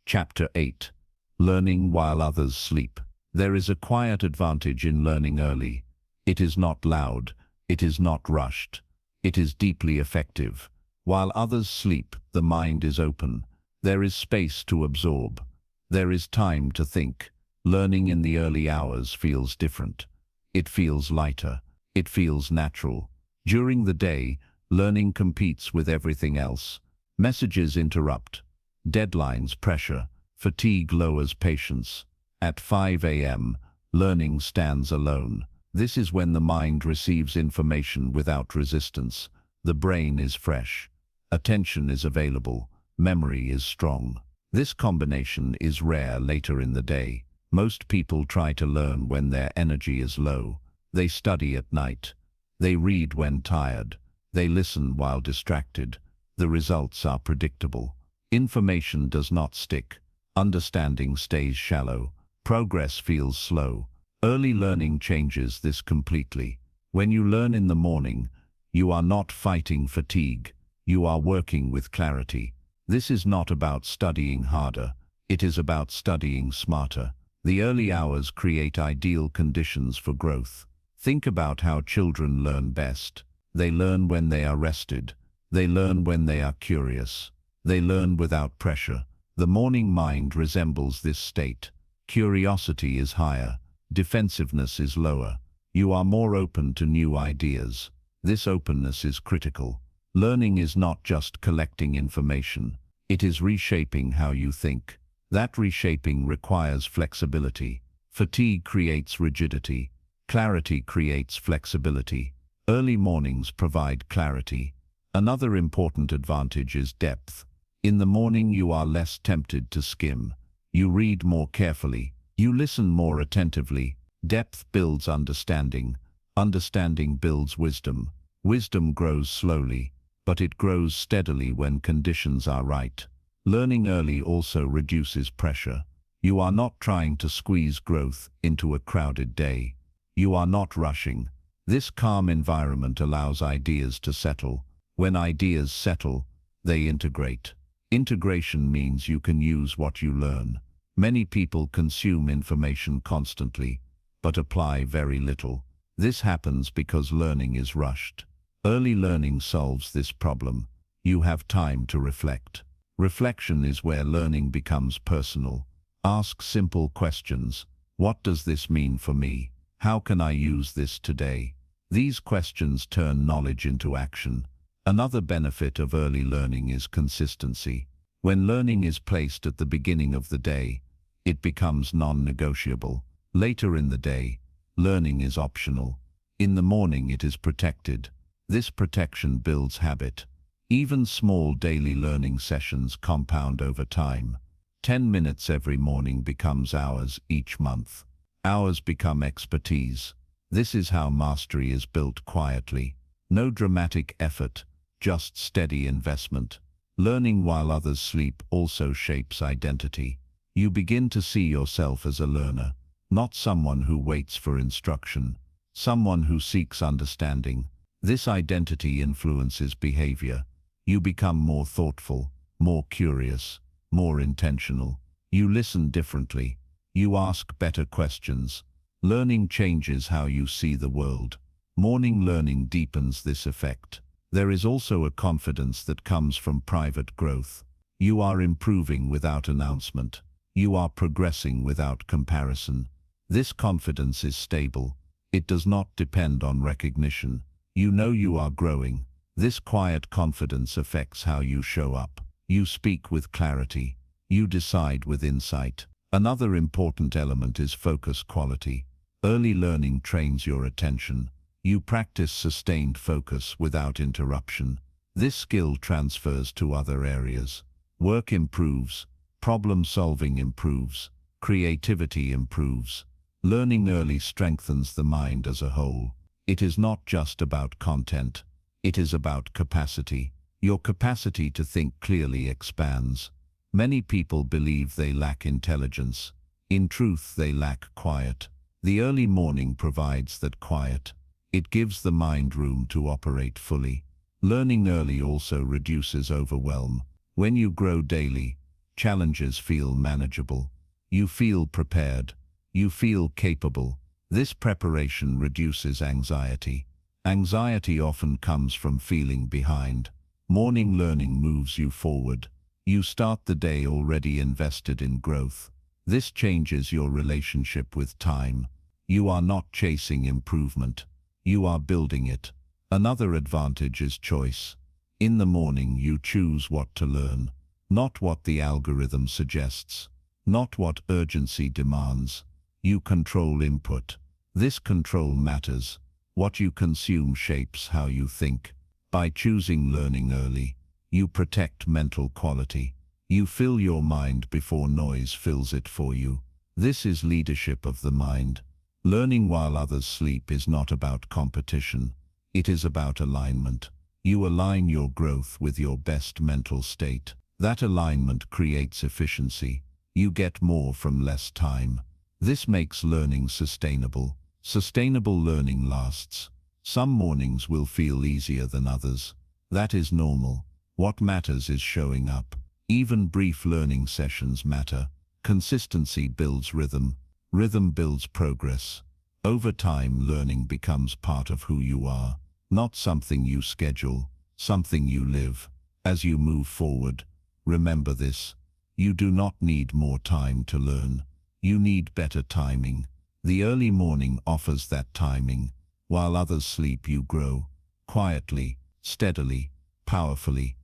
Chapter 8. Learning while others sleep. There is a quiet advantage in learning early. It is not loud. It is not rushed. It is deeply effective. While others sleep, the mind is open. There is space to absorb. There is time to think. Learning in the early hours feels different. It feels lighter. It feels natural. During the day, learning competes with everything else. Messages interrupt. Deadlines pressure. Fatigue lowers patience. At 5 a.m., learning stands alone. This is when the mind receives information without resistance. The brain is fresh. Attention is available. Memory is strong. This combination is rare later in the day. Most people try to learn when their energy is low. They study at night. They read when tired. They listen while distracted. The results are predictable. Information does not stick. Understanding stays shallow. Progress feels slow. Early learning changes this completely. When you learn in the morning, you are not fighting fatigue. You are working with clarity. This is not about studying harder. It is about studying smarter. The early hours create ideal conditions for growth. Think about how children learn best. They learn when they are rested. They learn when they are curious. They learn without pressure. The morning mind resembles this state. Curiosity is higher. Defensiveness is lower. You are more open to new ideas. This openness is critical. Learning is not just collecting information. It is reshaping how you think. That reshaping requires flexibility. Fatigue creates rigidity. Clarity creates flexibility. Early mornings provide clarity. Another important advantage is depth. In the morning you are less tempted to skim. You read more carefully. You listen more attentively. Depth builds understanding. Understanding builds wisdom. Wisdom grows slowly, but it grows steadily when conditions are right. Learning early also reduces pressure. You are not trying to squeeze growth into a crowded day. You are not rushing. This calm environment allows ideas to settle. When ideas settle, they integrate. Integration means you can use what you learn. Many people consume information constantly, but apply very little. This happens because learning is rushed. Early learning solves this problem. You have time to reflect. Reflection is where learning becomes personal. Ask simple questions. What does this mean for me? How can I use this today? These questions turn knowledge into action. Another benefit of early learning is consistency. When learning is placed at the beginning of the day, it becomes non-negotiable. Later in the day, learning is optional. In the morning, it is protected. This protection builds habit. Even small daily learning sessions compound over time. 10 minutes every morning becomes hours each month. Hours become expertise. This is how mastery is built quietly. No dramatic effort, just steady investment. Learning while others sleep also shapes identity. You begin to see yourself as a learner, not someone who waits for instruction, someone who seeks understanding. This identity influences behavior. You become more thoughtful, more curious, more intentional. You listen differently. You ask better questions. Learning changes how you see the world. Morning learning deepens this effect. There is also a confidence that comes from private growth. You are improving without announcement. You are progressing without comparison. This confidence is stable. It does not depend on recognition. You know you are growing. This quiet confidence affects how you show up. You speak with clarity. You decide with insight. Another important element is focus quality. Early learning trains your attention. You practice sustained focus without interruption. This skill transfers to other areas. Work improves. Problem solving improves. Creativity improves. Learning early strengthens the mind as a whole. It is not just about content. It is about capacity. Your capacity to think clearly expands. Many people believe they lack intelligence. In truth, they lack quiet. The early morning provides that quiet. It gives the mind room to operate fully. Learning early also reduces overwhelm. When you grow daily, challenges feel manageable. You feel prepared. You feel capable. This preparation reduces anxiety. Anxiety often comes from feeling behind. Morning learning moves you forward. You start the day already invested in growth. This changes your relationship with time. You are not chasing improvement. You are building it. Another advantage is choice. In the morning, you choose what to learn, not what the algorithm suggests, not what urgency demands. You control input. This control matters. What you consume shapes how you think. By choosing learning early, you protect mental quality. You fill your mind before noise fills it for you. This is leadership of the mind. Learning while others sleep is not about competition. It is about alignment. You align your growth with your best mental state. That alignment creates efficiency. You get more from less time. This makes learning sustainable. Sustainable learning lasts. Some mornings will feel easier than others. That is normal. What matters is showing up. Even brief learning sessions matter. Consistency builds rhythm. Rhythm builds progress. Over time, learning becomes part of who you are, not something you schedule, something you live. As you move forward, remember this. You do not need more time to learn. You need better timing. The early morning offers that timing. While others sleep, you grow. Quietly, steadily, powerfully.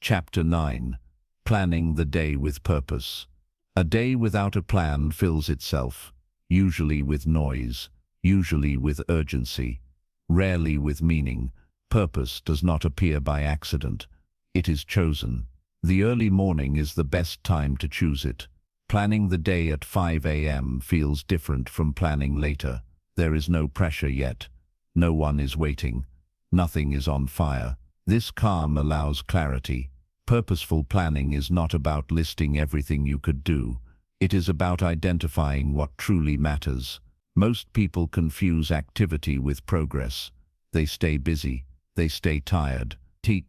Chapter 9. Planning the day with purpose. A day without a plan fills itself, usually with noise, usually with urgency, rarely with meaning. Purpose does not appear by accident. It is chosen. The early morning is the best time to choose it. Planning the day at 5 a.m. feels different from planning later. There is no pressure yet. No one is waiting. Nothing is on fire. This calm allows clarity. Purposeful planning is not about listing everything you could do. It is about identifying what truly matters. Most people confuse activity with progress. They stay busy, they stay tired,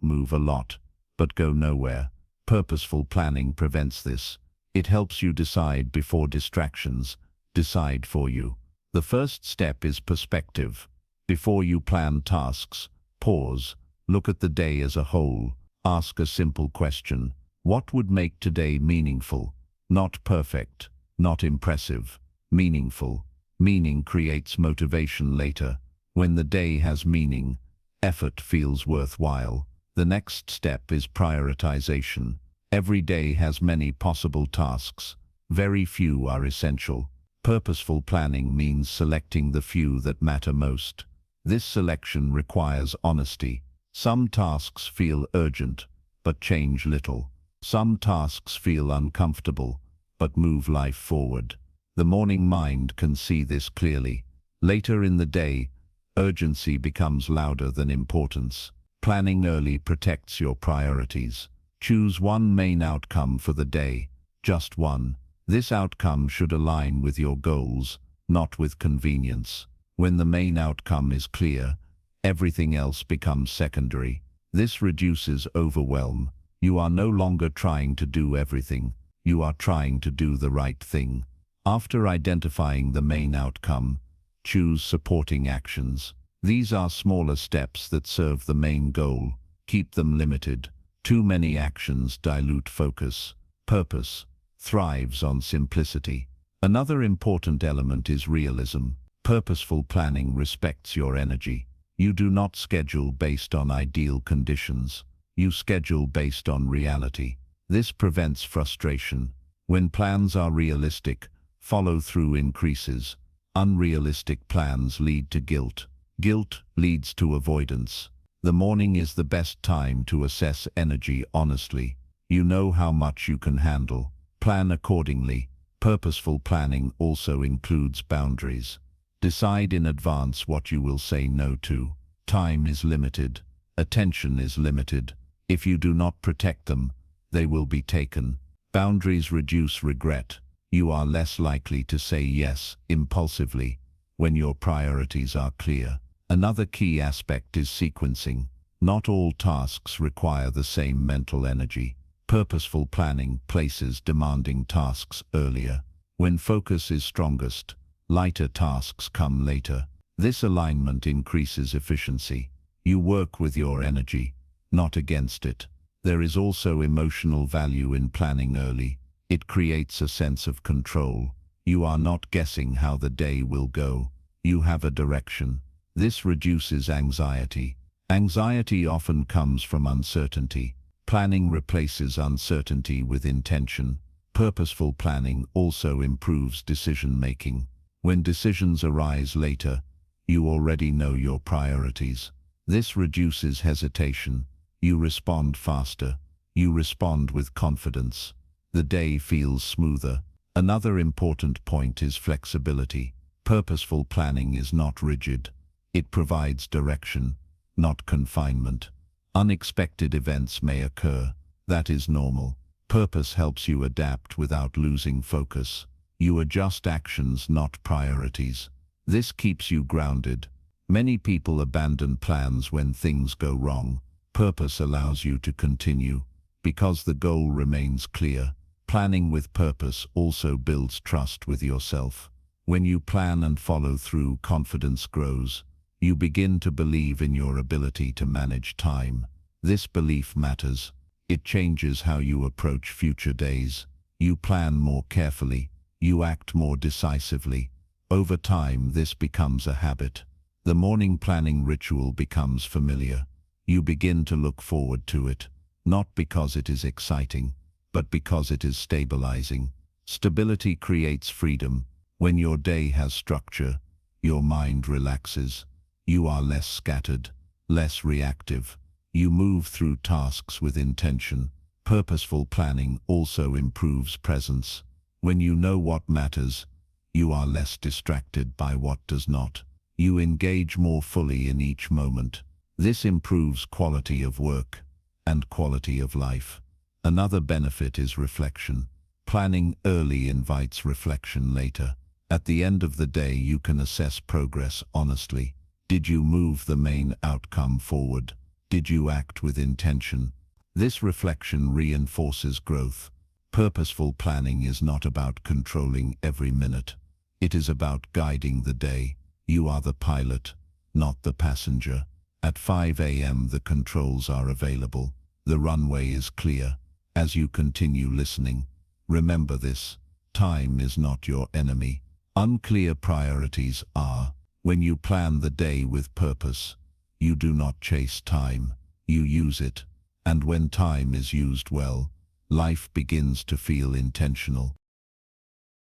move a lot, but go nowhere. Purposeful planning prevents this. It helps you decide before distractions decide for you. The first step is perspective. Before you plan tasks, pause, look at the day as a whole. Ask a simple question. What would make today meaningful? Not perfect, not impressive, meaningful. Meaning creates motivation later. When the day has meaning, effort feels worthwhile. The next step is prioritization. Every day has many possible tasks. Very few are essential. Purposeful planning means selecting the few that matter most. This selection requires honesty. Some tasks feel urgent, but change little. Some tasks feel uncomfortable, but move life forward. The morning mind can see this clearly. Later in the day, urgency becomes louder than importance. Planning early protects your priorities. Choose one main outcome for the day, just one. This outcome should align with your goals, not with convenience. When the main outcome is clear, everything else becomes secondary. This reduces overwhelm. You are no longer trying to do everything. You are trying to do the right thing. After identifying the main outcome, choose supporting actions. These are smaller steps that serve the main goal. Keep them limited. Too many actions dilute focus. Purpose thrives on simplicity. Another important element is realism. Purposeful planning respects your energy. You do not schedule based on ideal conditions. You schedule based on reality. This prevents frustration. When plans are realistic, follow-through increases. Unrealistic plans lead to guilt. Guilt leads to avoidance. The morning is the best time to assess energy honestly. You know how much you can handle. Plan accordingly. Purposeful planning also includes boundaries. Decide in advance what you will say no to. Time is limited. Attention is limited. If you do not protect them, they will be taken. Boundaries reduce regret. You are less likely to say yes impulsively when your priorities are clear. Another key aspect is sequencing. Not all tasks require the same mental energy. Purposeful planning places demanding tasks earlier. When focus is strongest, lighter tasks come later. This alignment increases efficiency. You work with your energy, not against it. There is also emotional value in planning early. It creates a sense of control. You are not guessing how the day will go. You have a direction. This reduces anxiety. Anxiety often comes from uncertainty. Planning replaces uncertainty with intention. Purposeful planning also improves decision-making. When decisions arise later, you already know your priorities. This reduces hesitation. You respond faster. You respond with confidence. The day feels smoother. Another important point is flexibility. Purposeful planning is not rigid. It provides direction, not confinement. Unexpected events may occur. That is normal. Purpose helps you adapt without losing focus. You adjust actions, not priorities. This keeps you grounded. Many people abandon plans when things go wrong. Purpose allows you to continue because the goal remains clear. Planning with purpose also builds trust with yourself. When you plan and follow through, confidence grows. You begin to believe in your ability to manage time. This belief matters. It changes how you approach future days. You plan more carefully. You act more decisively. Over time, this becomes a habit. The morning planning ritual becomes familiar. You begin to look forward to it, not because it is exciting, but because it is stabilizing. Stability creates freedom. When your day has structure, your mind relaxes. You are less scattered, less reactive. You move through tasks with intention. Purposeful planning also improves presence. When you know what matters, You are less distracted by what does not. You engage more fully in each moment. This improves quality of work and quality of life. Another benefit is reflection. Planning early invites reflection later. At the end of the day, you can assess progress honestly. Did you move the main outcome forward? Did you act with intention? This reflection reinforces growth. Purposeful planning is not about controlling every minute. It is about guiding the day. You are the pilot, not the passenger. At 5 a.m. the controls are available. The runway is clear. As you continue listening, remember this: time is not your enemy. Unclear priorities are. When you plan the day with purpose, you do not chase time, you use it. And when time is used well, life begins to feel intentional.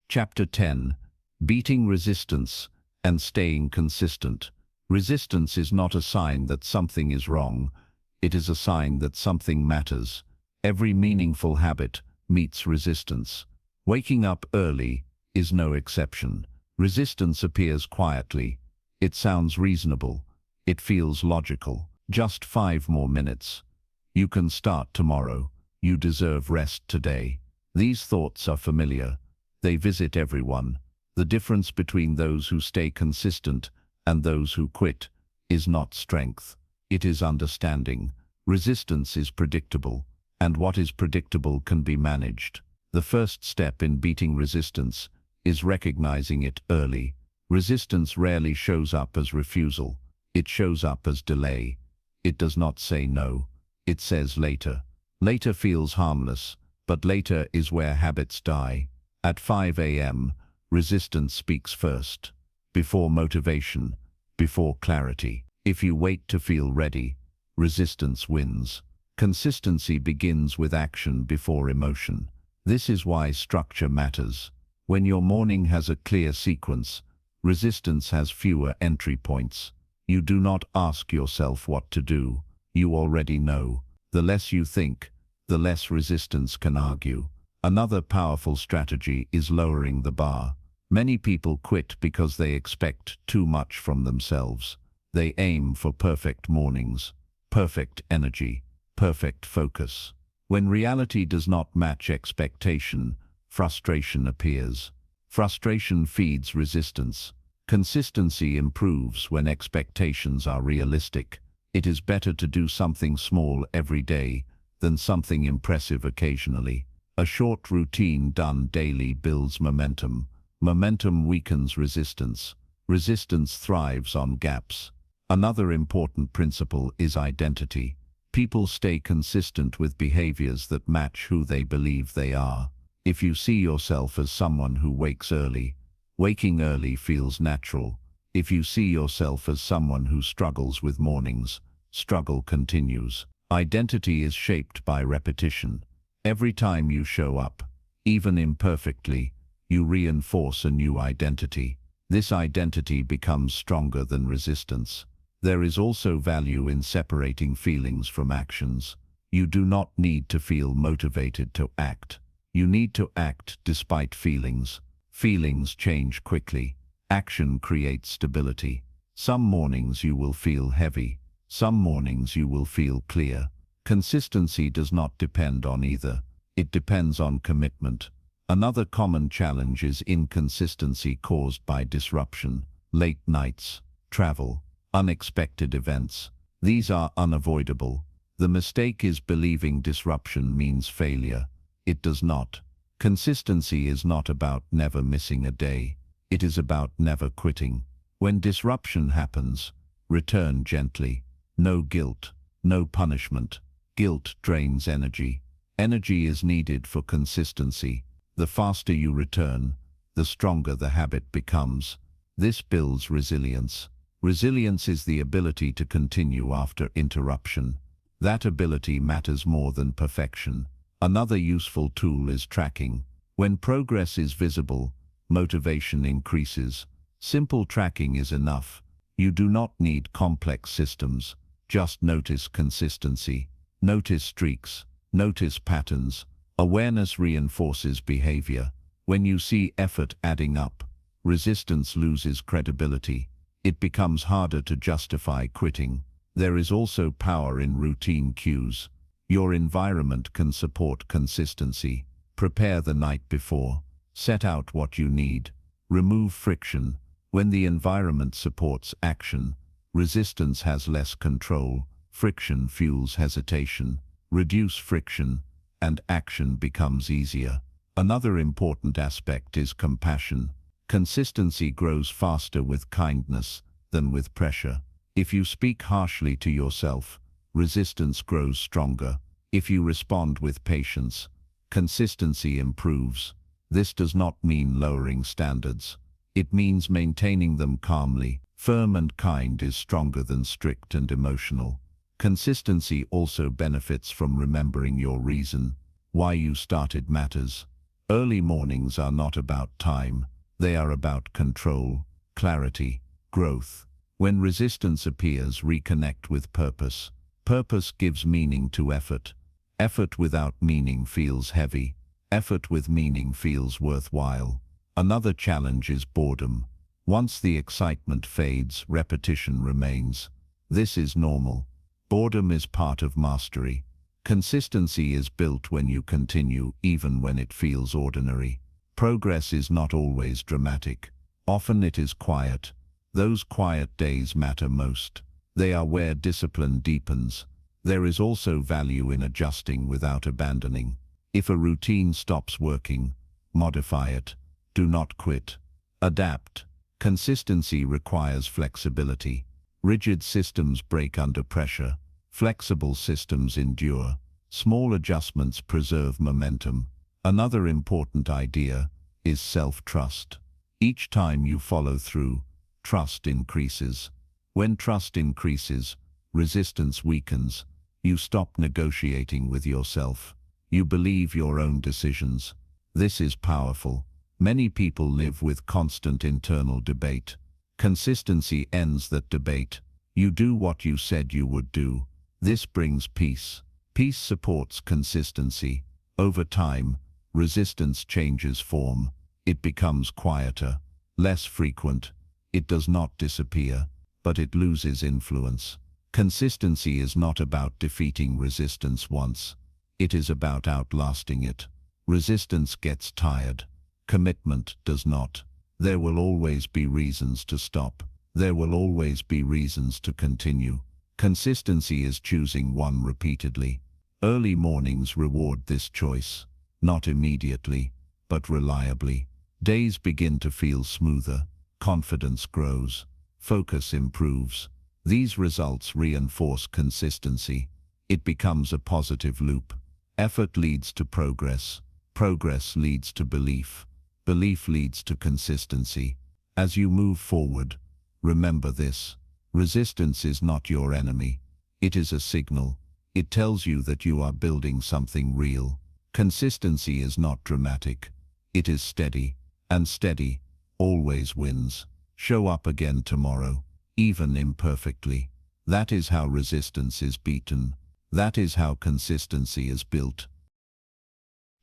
Chapter 10. Beating resistance and staying consistent. Resistance is not a sign that something is wrong. It is a sign that something matters. Every meaningful habit meets resistance. Waking up early is no exception. Resistance appears quietly. It sounds reasonable. It feels logical. Just 5 more minutes. You can start tomorrow. You deserve rest today. These thoughts are familiar. They visit everyone. The difference between those who stay consistent and those who quit is not strength. It is understanding. Resistance is predictable, and what is predictable can be managed. The first step in beating resistance is recognizing it early. Resistance rarely shows up as refusal. It shows up as delay. It does not say no. It says later. Later feels harmless, but later is where habits die. At 5 a.m., resistance speaks first. Before motivation, before clarity. If you wait to feel ready, resistance wins. Consistency begins with action before emotion. This is why structure matters. When your morning has a clear sequence, resistance has fewer entry points. You do not ask yourself what to do. You already know. The less you think, the less resistance can argue. Another powerful strategy is lowering the bar. Many people quit because they expect too much from themselves. They aim for perfect mornings, perfect energy, perfect focus. When reality does not match expectation, frustration appears. Frustration feeds resistance. Consistency improves when expectations are realistic. It is better to do something small every day than something impressive occasionally. A short routine done daily builds momentum. Momentum weakens resistance. Resistance thrives on gaps. Another important principle is identity. People stay consistent with behaviors that match who they believe they are. If you see yourself as someone who wakes early, waking early feels natural. If you see yourself as someone who struggles with mornings, struggle continues. Identity is shaped by repetition. Every time you show up, even imperfectly, you reinforce a new identity. This identity becomes stronger than resistance. There is also value in separating feelings from actions. You do not need to feel motivated to act. You need to act despite feelings. Feelings change quickly. Action creates stability. Some mornings you will feel heavy. Some mornings you will feel clear. Consistency does not depend on either. It depends on commitment. Another common challenge is inconsistency caused by disruption. Late nights, travel, unexpected events. These are unavoidable. The mistake is believing disruption means failure. It does not. Consistency is not about never missing a day. It is about never quitting. When disruption happens, return gently. No guilt, no punishment. Guilt drains energy. Energy is needed for consistency. The faster you return, the stronger the habit becomes. This builds resilience. Resilience is the ability to continue after interruption. That ability matters more than perfection. Another useful tool is tracking. When progress is visible, motivation increases. Simple tracking is enough. You do not need complex systems. Just notice consistency. Notice streaks. Notice patterns. Awareness reinforces behavior. When you see effort adding up, resistance loses credibility. It becomes harder to justify quitting. There is also power in routine cues. Your environment can support consistency. Prepare the night before. Set out what you need. Remove friction. When the environment supports action, resistance has less control. Friction fuels hesitation. Reduce friction, and action becomes easier. Another important aspect is compassion. Consistency grows faster with kindness than with pressure. If you speak harshly to yourself, resistance grows stronger. If you respond with patience, consistency improves. This does not mean lowering standards. It means maintaining them calmly. Firm and kind is stronger than strict and emotional. Consistency also benefits from remembering your reason. Why you started matters. Early mornings are not about time. They are about control, clarity, growth. When resistance appears, reconnect with purpose. Purpose gives meaning to effort. Effort without meaning feels heavy. Effort with meaning feels worthwhile. Another challenge is boredom. Once the excitement fades, repetition remains. This is normal. Boredom is part of mastery. Consistency is built when you continue, even when it feels ordinary. Progress is not always dramatic. Often it is quiet. Those quiet days matter most. They are where discipline deepens. There is also value in adjusting without abandoning. If a routine stops working, modify it. Do not quit. Adapt. Consistency requires flexibility. Rigid systems break under pressure. Flexible systems endure. Small adjustments preserve momentum. Another important idea is self-trust. Each time you follow through, trust increases. When trust increases, resistance weakens. You stop negotiating with yourself. You believe your own decisions. This is powerful. Many people live with constant internal debate. Consistency ends that debate. You do what you said you would do. This brings peace. Peace supports consistency. Over time, resistance changes form. It becomes quieter, less frequent. It does not disappear, but it loses influence. Consistency is not about defeating resistance once. It is about outlasting it. Resistance gets tired. Commitment does not. There will always be reasons to stop. There will always be reasons to continue. Consistency is choosing one repeatedly. Early mornings reward this choice. Not immediately, but reliably. Days begin to feel smoother. Confidence grows. Focus improves. These results reinforce consistency. It becomes a positive loop. Effort leads to progress. Progress leads to belief. Belief leads to consistency. As you move forward, remember this. Resistance is not your enemy. It is a signal. It tells you that you are building something real. Consistency is not dramatic. It is steady, and steady always wins. Show up again tomorrow, even imperfectly. That is how resistance is beaten. That is how consistency is built.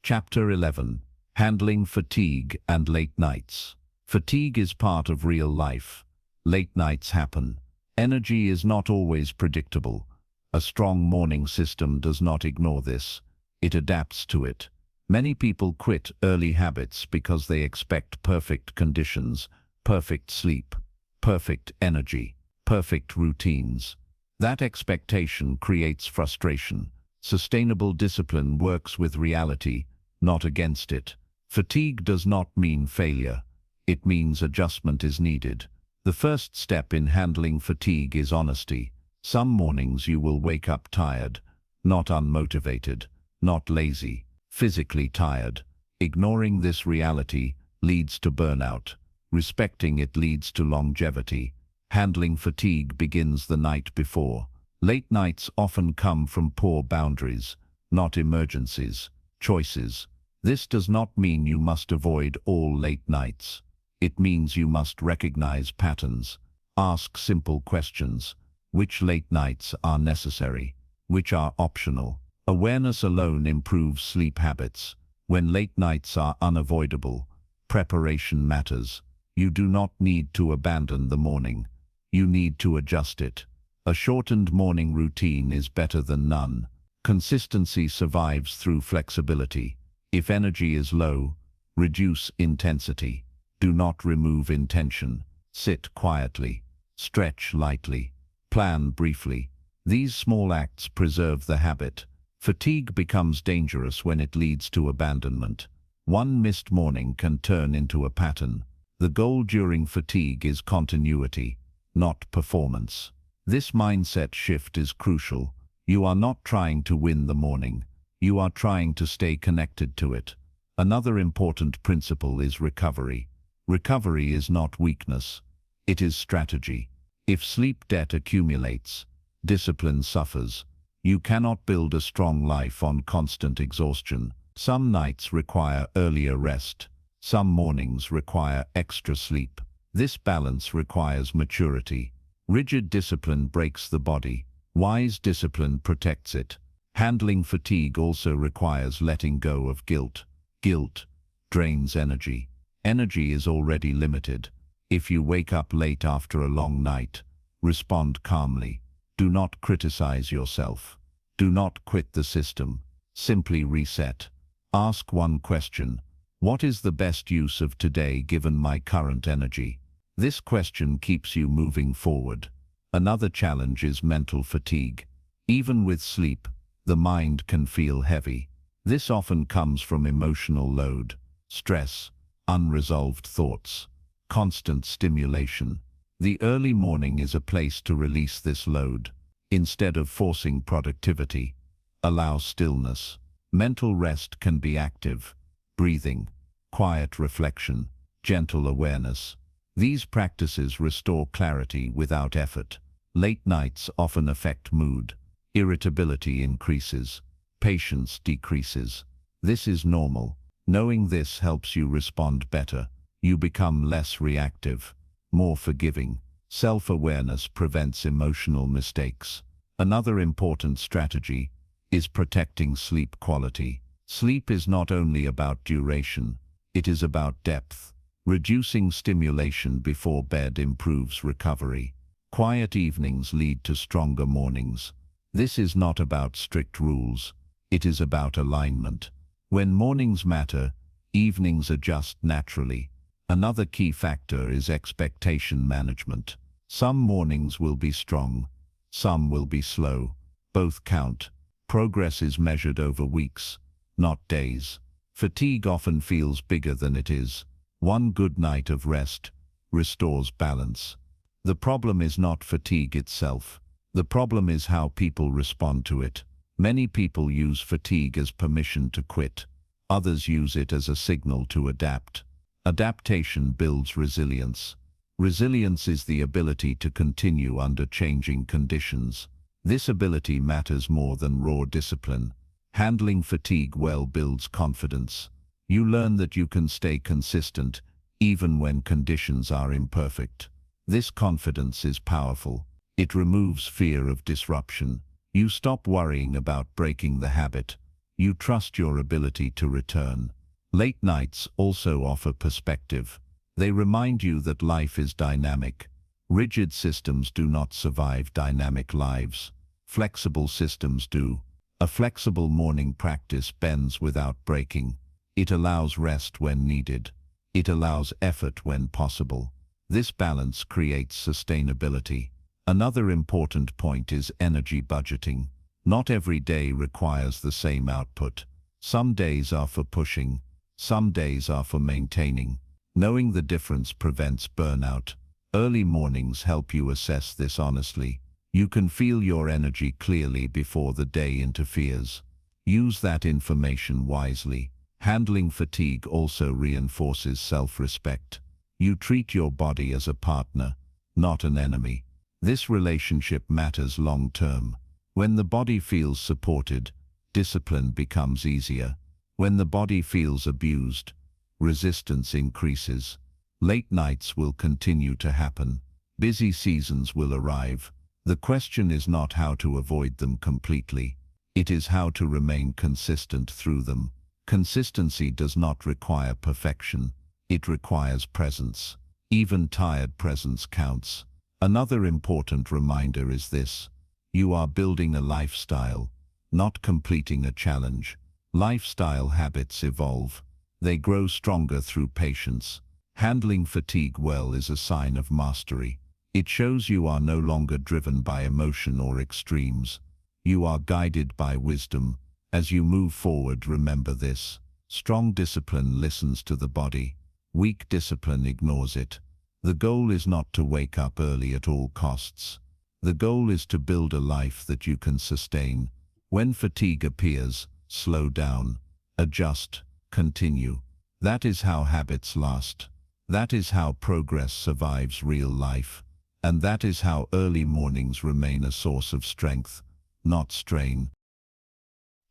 Chapter 11. Handling fatigue and late nights. Fatigue is part of real life. Late nights happen. Energy is not always predictable. A strong morning system does not ignore this. It adapts to it. Many people quit early habits because they expect perfect conditions, perfect sleep, perfect energy, perfect routines. That expectation creates frustration. Sustainable discipline works with reality, not against it. Fatigue does not mean failure. It means adjustment is needed. The first step in handling fatigue is honesty. Some mornings you will wake up tired, not unmotivated, not lazy, physically tired. Ignoring this reality leads to burnout. Respecting it leads to longevity. Handling fatigue begins the night before. Late nights often come from poor boundaries, not emergencies, choices. This does not mean you must avoid all late nights. It means you must recognize patterns. Ask simple questions. Which late nights are necessary? Which are optional? Awareness alone improves sleep habits. When late nights are unavoidable, preparation matters. You do not need to abandon the morning. You need to adjust it. A shortened morning routine is better than none. Consistency survives through flexibility. If energy is low, reduce intensity. Do not remove intention. Sit quietly. Stretch lightly. Plan briefly. These small acts preserve the habit. Fatigue becomes dangerous when it leads to abandonment. One missed morning can turn into a pattern. The goal during fatigue is continuity, not performance. This mindset shift is crucial. You are not trying to win the morning. You are trying to stay connected to it. Another important principle is recovery. Recovery is not weakness. It is strategy. If sleep debt accumulates, discipline suffers. You cannot build a strong life on constant exhaustion. Some nights require earlier rest. Some mornings require extra sleep. This balance requires maturity. Rigid discipline breaks the body. Wise discipline protects it. Handling fatigue also requires letting go of guilt. Guilt drains energy. Energy is already limited. If you wake up late after a long night, respond calmly. Do not criticize yourself. Do not quit the system. Simply reset. Ask one question. What is the best use of today given my current energy? This question keeps you moving forward. Another challenge is mental fatigue. Even with sleep, the mind can feel heavy. This often comes from emotional load, stress, unresolved thoughts, constant stimulation. The early morning is a place to release this load. Instead of forcing productivity, allow stillness. Mental rest can be active, breathing, quiet reflection, gentle awareness. These practices restore clarity without effort. Late nights often affect mood. Irritability increases. Patience decreases. This is normal. Knowing this helps you respond better. You become less reactive, more forgiving. Self-awareness prevents emotional mistakes. Another important strategy is protecting sleep quality. Sleep is not only about duration, it is about depth. Reducing stimulation before bed improves recovery. Quiet evenings lead to stronger mornings. This is not about strict rules, it is about alignment. When mornings matter, evenings adjust naturally. Another key factor is expectation management. Some mornings will be strong, some will be slow. Both count. Progress is measured over weeks, not days. Fatigue often feels bigger than it is. One good night of rest restores balance. The problem is not fatigue itself. The problem is how people respond to it. Many people use fatigue as permission to quit. Others use it as a signal to adapt. Adaptation builds resilience. Resilience is the ability to continue under changing conditions. This ability matters more than raw discipline. Handling fatigue well builds confidence. You learn that you can stay consistent even when conditions are imperfect. This confidence is powerful. It removes fear of disruption. You stop worrying about breaking the habit. You trust your ability to return. Late nights also offer perspective. They remind you that life is dynamic. Rigid systems do not survive dynamic lives. Flexible systems do. A flexible morning practice bends without breaking. It allows rest when needed. It allows effort when possible. This balance creates sustainability. Another important point is energy budgeting. Not every day requires the same output. Some days are for pushing. Some days are for maintaining. Knowing the difference prevents burnout. Early mornings help you assess this honestly. You can feel your energy clearly before the day interferes. Use that information wisely. Handling fatigue also reinforces self-respect. You treat your body as a partner, not an enemy. This relationship matters long-term. When the body feels supported, discipline becomes easier. When the body feels abused, resistance increases. Late nights will continue to happen. Busy seasons will arrive. The question is not how to avoid them completely. It is how to remain consistent through them. Consistency does not require perfection. It requires presence. Even tired presence counts. Another important reminder is this: you are building a lifestyle, not completing a challenge. Lifestyle habits evolve. They grow stronger through patience. Handling fatigue well is a sign of mastery. It shows you are no longer driven by emotion or extremes. You are guided by wisdom. As you move forward, remember this: strong discipline listens to the body. Weak discipline ignores it. The goal is not to wake up early at all costs. The goal is to build a life that you can sustain. When fatigue appears, slow down, adjust, continue. That is how habits last. That is how progress survives real life. And that is how early mornings remain a source of strength, not strain.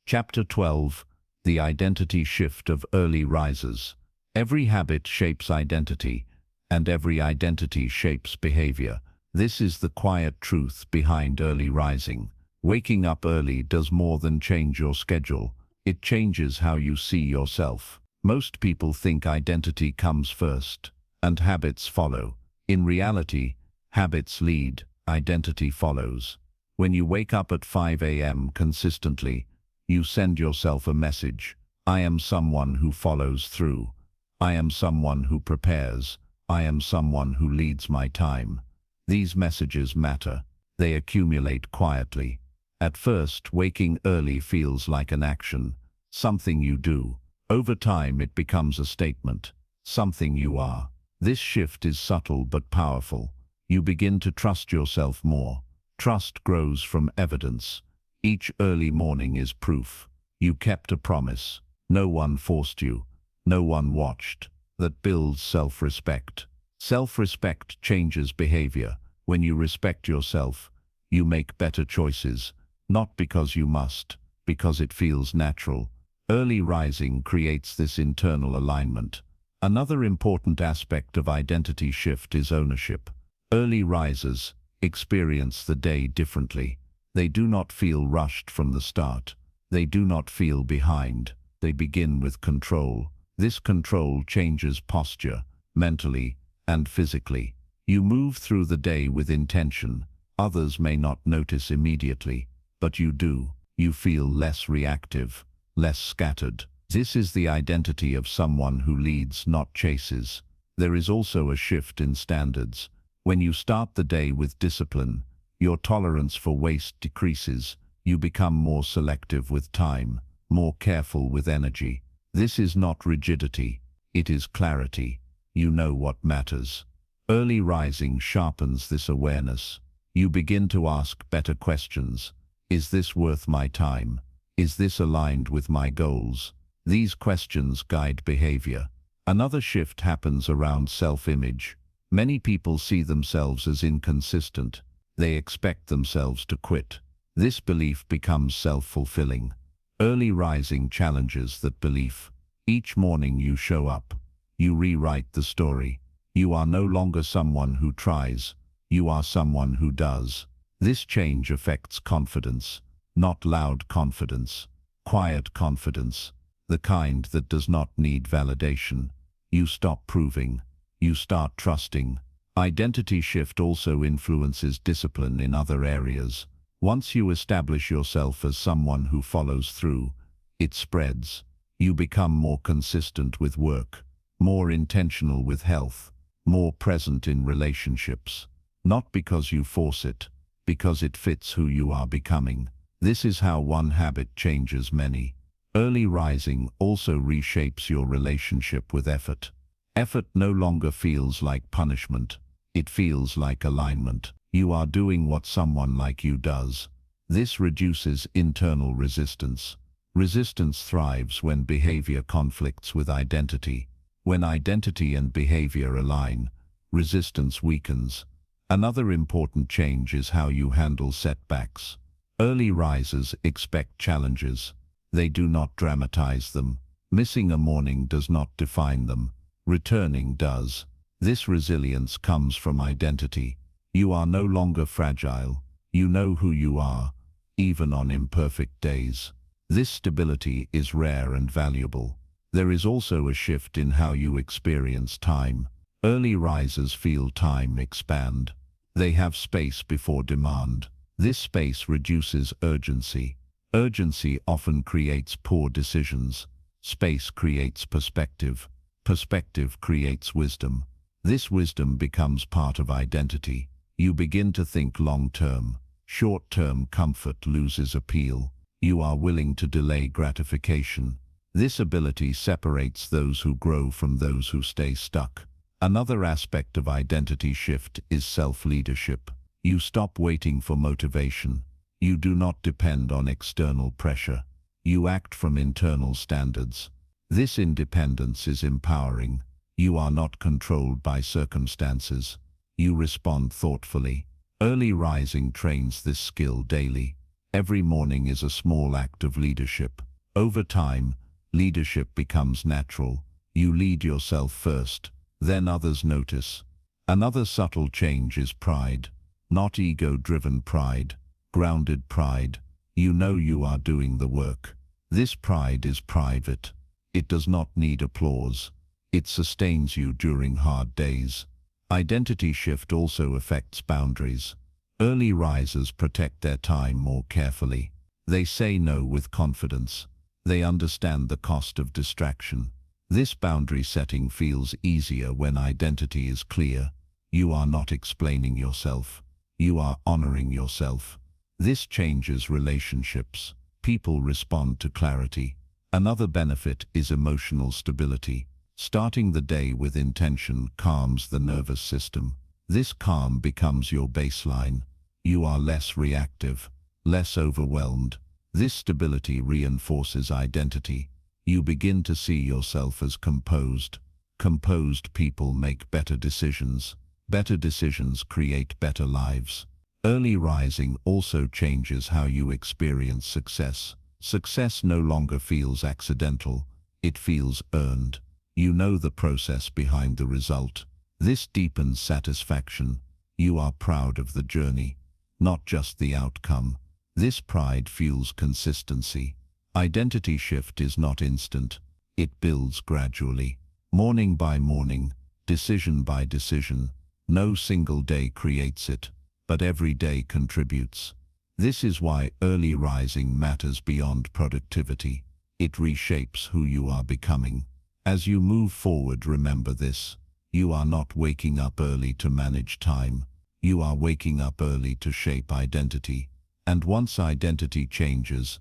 Chapter 12: The Identity Shift of Early Risers. Every habit shapes identity, and every identity shapes behavior. This is the quiet truth behind early rising. Waking up early does more than change your schedule. It changes how you see yourself. Most people think identity comes first, and habits follow. In reality, habits lead, identity follows. When you wake up at 5 a.m. consistently, you send yourself a message: I am someone who follows through. I am someone who prepares. I am someone who leads my time. These messages matter. They accumulate quietly. At first, waking early feels like an action, something you do. Over time, it becomes a statement, something you are. This shift is subtle but powerful. You begin to trust yourself more. Trust grows from evidence. Each early morning is proof. You kept a promise. No one forced you. No one watched. That builds self-respect. Self-respect changes behavior. When you respect yourself, you make better choices, not because you must, because it feels natural. Early rising creates this internal alignment. Another important aspect of identity shift is ownership. Early risers experience the day differently. They do not feel rushed from the start. They do not feel behind. They begin with control. This control changes posture, mentally and physically. You move through the day with intention. Others may not notice immediately, but you do. You feel less reactive, less scattered. This is the identity of someone who leads, not chases. There is also a shift in standards. When you start the day with discipline, your tolerance for waste decreases. You become more selective with time, more careful with energy. This is not rigidity, it is clarity. You know what matters. Early rising sharpens this awareness. You begin to ask better questions. Is this worth my time? Is this aligned with my goals? These questions guide behavior. Another shift happens around self-image. Many people see themselves as inconsistent. They expect themselves to quit. This belief becomes self-fulfilling. Early rising challenges that belief. Each morning you show up. You rewrite the story. You are no longer someone who tries. You are someone who does. This change affects confidence. Not loud confidence. Quiet confidence. The kind that does not need validation. You stop proving. You start trusting. Identity shift also influences discipline in other areas. Once you establish yourself as someone who follows through, it spreads. You become more consistent with work, more intentional with health, more present in relationships. Not because you force it, because it fits who you are becoming. This is how one habit changes many. Early rising also reshapes your relationship with effort. Effort no longer feels like punishment. It feels like alignment. You are doing what someone like you does. This reduces internal resistance. Resistance thrives when behavior conflicts with identity. When identity and behavior align, resistance weakens. Another important change is how you handle setbacks. Early risers expect challenges. They do not dramatize them. Missing a morning does not define them. Returning does. This resilience comes from identity. You are no longer fragile. You know who you are, even on imperfect days. This stability is rare and valuable. There is also a shift in how you experience time. Early risers feel time expand. They have space before demand. This space reduces urgency. Urgency often creates poor decisions. Space creates perspective. Perspective creates wisdom. This wisdom becomes part of identity. You begin to think long-term. Short-term comfort loses appeal. You are willing to delay gratification. This ability separates those who grow from those who stay stuck. Another aspect of identity shift is self-leadership. You stop waiting for motivation. You do not depend on external pressure. You act from internal standards. This independence is empowering. You are not controlled by circumstances. You respond thoughtfully. Early rising trains this skill daily. Every morning is a small act of leadership. Over time, leadership becomes natural. You lead yourself first, then others notice. Another subtle change is pride. Not ego-driven pride, grounded pride. You know you are doing the work. This pride is private. It does not need applause. It sustains you during hard days. Identity shift also affects boundaries. Early risers protect their time more carefully. They say no with confidence. They understand the cost of distraction. This boundary setting feels easier when identity is clear. You are not explaining yourself. You are honoring yourself. This changes relationships. People respond to clarity. Another benefit is emotional stability. Starting the day with intention calms the nervous system. This calm becomes your baseline. You are less reactive, less overwhelmed. This stability reinforces identity. You begin to see yourself as composed. Composed people make better decisions. Better decisions create better lives. Early rising also changes how you experience success. Success no longer feels accidental. It feels earned. You know the process behind the result. This deepens satisfaction. You are proud of the journey, not just the outcome. This pride fuels consistency. Identity shift is not instant. It builds gradually. Morning by morning, decision by decision. No single day creates it, but every day contributes. This is why early rising matters beyond productivity. It reshapes who you are becoming. As you move forward, remember this. You are not waking up early to manage time. You are waking up early to shape identity. And once identity changes,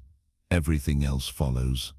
everything else follows.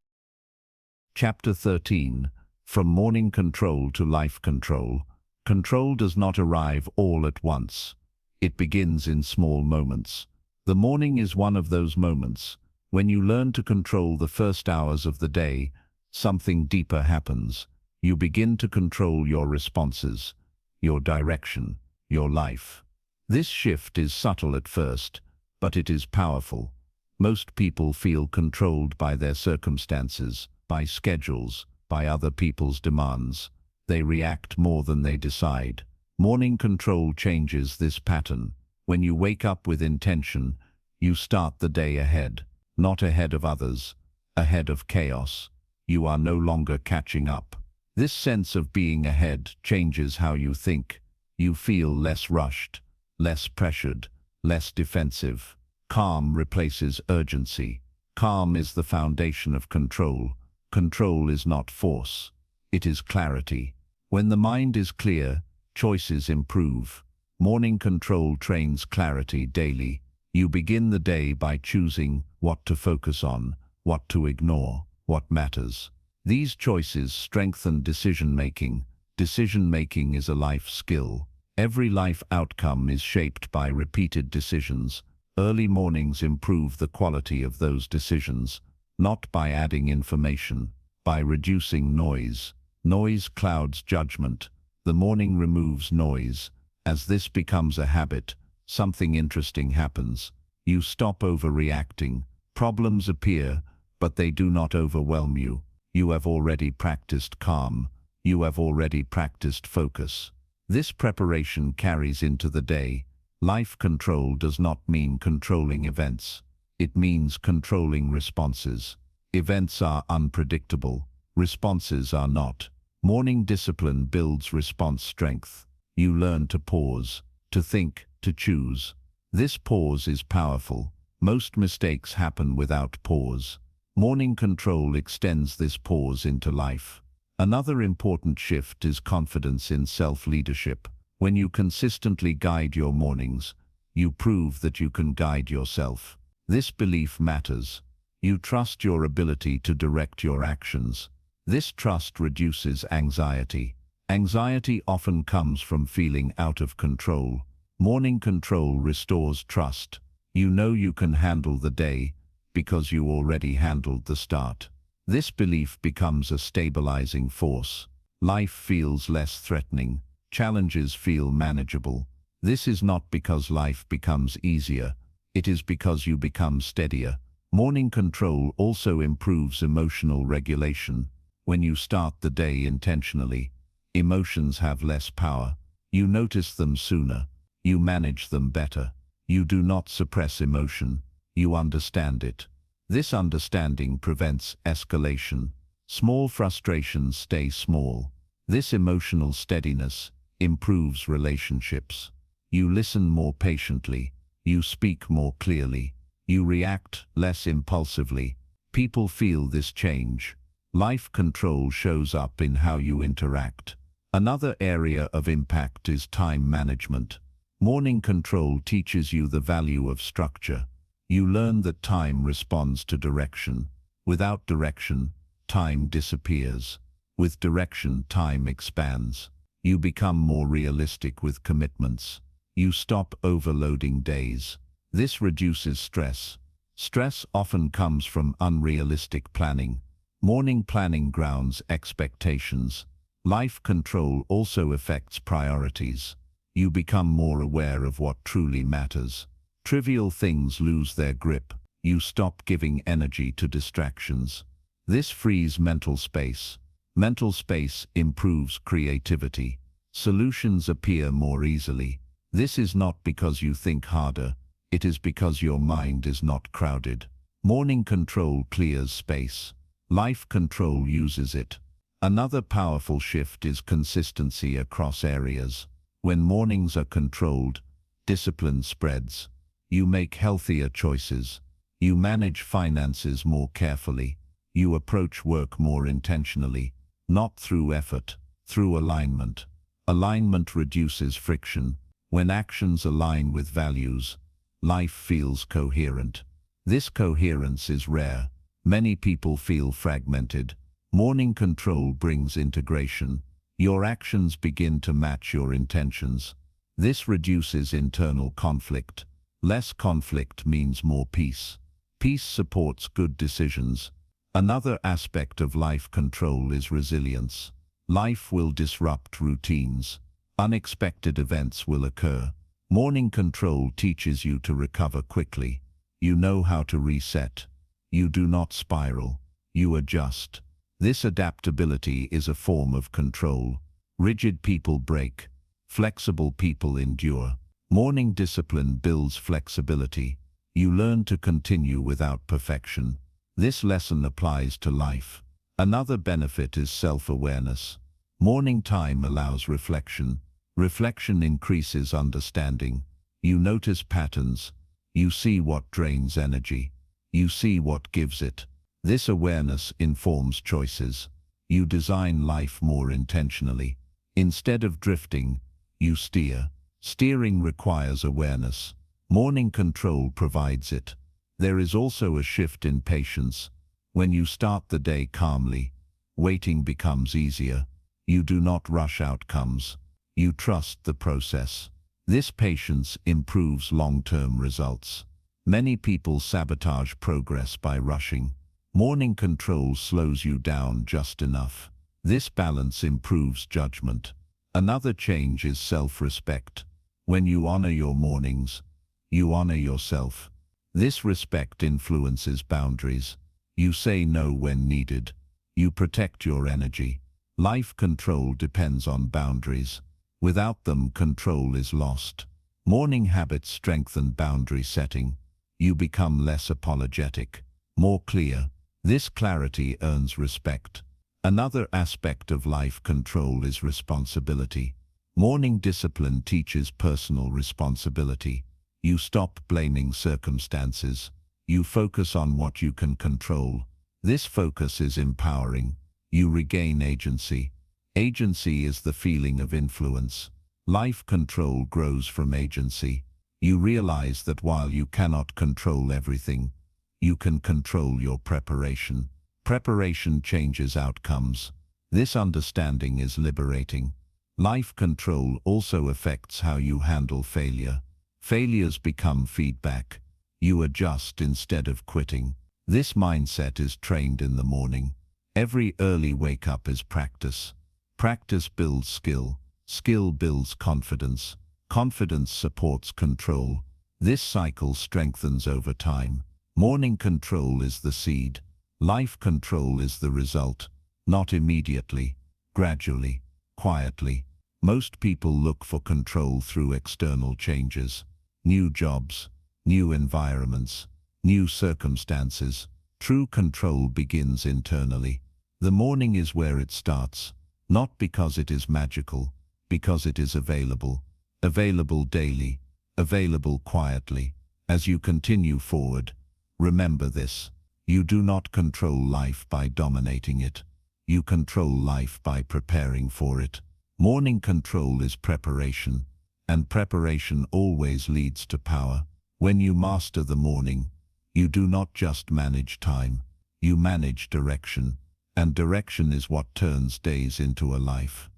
Chapter 13. From morning control to life control. Control does not arrive all at once. It begins in small moments. The morning is one of those moments. When you learn to control the first hours of the day, something deeper happens. You begin to control your responses, your direction, your life. This shift is subtle at first, but it is powerful. Most people feel controlled by their circumstances, by schedules, by other people's demands. They react more than they decide. Morning control changes this pattern. When you wake up with intention, you start the day ahead, not ahead of others, ahead of chaos. You are no longer catching up. This sense of being ahead changes how you think. You feel less rushed, less pressured, less defensive. Calm replaces urgency. Calm is the foundation of control. Control is not force. It is clarity. When the mind is clear, choices improve. Morning control trains clarity daily. You begin the day by choosing what to focus on, what to ignore, what matters. These choices strengthen decision-making. Decision-making is a life skill. Every life outcome is shaped by repeated decisions. Early mornings improve the quality of those decisions, not by adding information, by reducing noise. Noise clouds judgment. The morning removes noise. As this becomes a habit, something interesting happens. You stop overreacting. Problems appear, but they do not overwhelm you. You have already practiced calm. You have already practiced focus. This preparation carries into the day. Life control does not mean controlling events. It means controlling responses. Events are unpredictable. Responses are not. Morning discipline builds response strength. You learn to pause, to think, to choose. This pause is powerful. Most mistakes happen without pause. Morning control extends this pause into life. Another important shift is confidence in self-leadership. When you consistently guide your mornings, you prove that you can guide yourself. This belief matters. You trust your ability to direct your actions. This trust reduces anxiety. Anxiety often comes from feeling out of control. Morning control restores trust. You know you can handle the day because you already handled the start. This belief becomes a stabilizing force. Life feels less threatening. Challenges feel manageable. This is not because life becomes easier. It is because you become steadier. Morning control also improves emotional regulation. When you start the day intentionally, emotions have less power. You notice them sooner. You manage them better. You do not suppress emotion. You understand it. This understanding prevents escalation. Small frustrations stay small. This emotional steadiness improves relationships. You listen more patiently. You speak more clearly. You react less impulsively. People feel this change. Life control shows up in how you interact. Another area of impact is time management. Morning control teaches you the value of structure. You learn that time responds to direction. Without direction, time disappears. With direction, time expands. You become more realistic with commitments. You stop overloading days. This reduces stress. Stress often comes from unrealistic planning. Morning planning grounds expectations. Life control also affects priorities. You become more aware of what truly matters. Trivial things lose their grip. You stop giving energy to distractions. This frees mental space. Mental space improves creativity. Solutions appear more easily. This is not because you think harder. It is because your mind is not crowded. Morning control clears space. Life control uses it. Another powerful shift is consistency across areas. When mornings are controlled, discipline spreads. You make healthier choices. You manage finances more carefully. You approach work more intentionally, not through effort, through alignment. Alignment reduces friction. When actions align with values, life feels coherent. This coherence is rare. Many people feel fragmented. Morning control brings integration. Your actions begin to match your intentions. This reduces internal conflict. Less conflict means more peace. Peace supports good decisions. Another aspect of life control is resilience. Life will disrupt routines. Unexpected events will occur. Morning control teaches you to recover quickly. You know how to reset. You do not spiral. You adjust. This adaptability is a form of control. Rigid people break. Flexible people endure. Morning discipline builds flexibility. You learn to continue without perfection. This lesson applies to life. Another benefit is self-awareness. Morning time allows reflection. Reflection increases understanding. You notice patterns. You see what drains energy. You see what gives it. This awareness informs choices. You design life more intentionally. Instead of drifting, you steer. Steering requires awareness. Morning control provides it. There is also a shift in patience. When you start the day calmly, waiting becomes easier. You do not rush outcomes. You trust the process. This patience improves long-term results. Many people sabotage progress by rushing. Morning control slows you down just enough. This balance improves judgment. Another change is self-respect. When you honor your mornings, you honor yourself. This respect influences boundaries. You say no when needed. You protect your energy. Life control depends on boundaries. Without them, control is lost. Morning habits strengthen boundary setting. You become less apologetic, more clear. This clarity earns respect. Another aspect of life control is responsibility. Morning discipline teaches personal responsibility. You stop blaming circumstances. You focus on what you can control. This focus is empowering. You regain agency. Agency is the feeling of influence. Life control grows from agency. You realize that while you cannot control everything, you can control your preparation. Preparation changes outcomes. This understanding is liberating. Life control also affects how you handle failure. Failures become feedback. You adjust instead of quitting. This mindset is trained in the morning. Every early wake-up is practice. Practice builds skill. Skill builds confidence. Confidence supports control. This cycle strengthens over time. Morning control is the seed. Life control is the result. Not immediately, gradually, quietly. Most people look for control through external changes. New jobs, new environments, new circumstances. True control begins internally. The morning is where it starts. Not because it is magical, because it is available. Available daily, available quietly. As you continue forward, remember this. You do not control life by dominating it. You control life by preparing for it. Morning control is preparation, and preparation always leads to power. When you master the morning, you do not just manage time, you manage direction, and direction is what turns days into a life.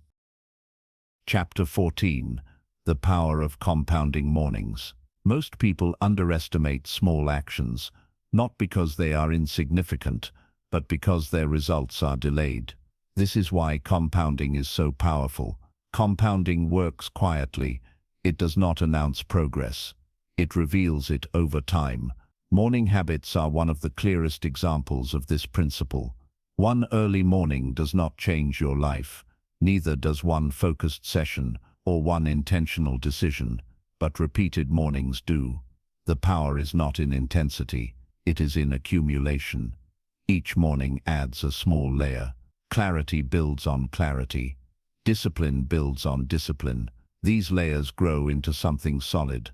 Chapter 14. The Power of Compounding Mornings. Most people underestimate small actions, not because they are insignificant, but because their results are delayed. This is why compounding is so powerful. Compounding works quietly. It does not announce progress. It reveals it over time. Morning habits are one of the clearest examples of this principle. One early morning does not change your life. Neither does one focused session or one intentional decision, but repeated mornings do. The power is not in intensity. It is in accumulation. Each morning adds a small layer. Clarity builds on clarity. Discipline builds on discipline. These layers grow into something solid.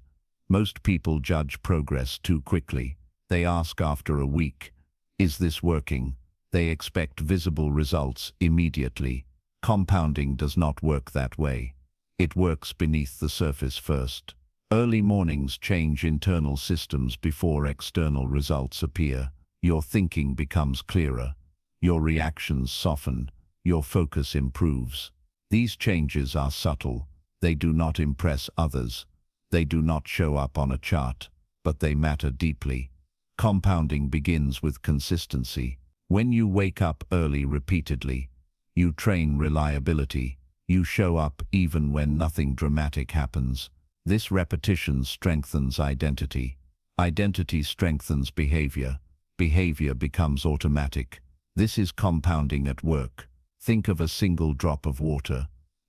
Most people judge progress too quickly. They ask after a week, "Is this working?" They expect visible results immediately. Compounding does not work that way. It works beneath the surface first. Early mornings change internal systems before external results appear. Your thinking becomes clearer. Your reactions soften. Your focus improves. These changes are subtle. They do not impress others. They do not show up on a chart, but they matter deeply. Compounding begins with consistency. When you wake up early repeatedly, you train reliability. You show up even when nothing dramatic happens. This repetition strengthens identity. Identity strengthens behavior. Behavior becomes automatic. This is compounding at work. Think of a single drop of water.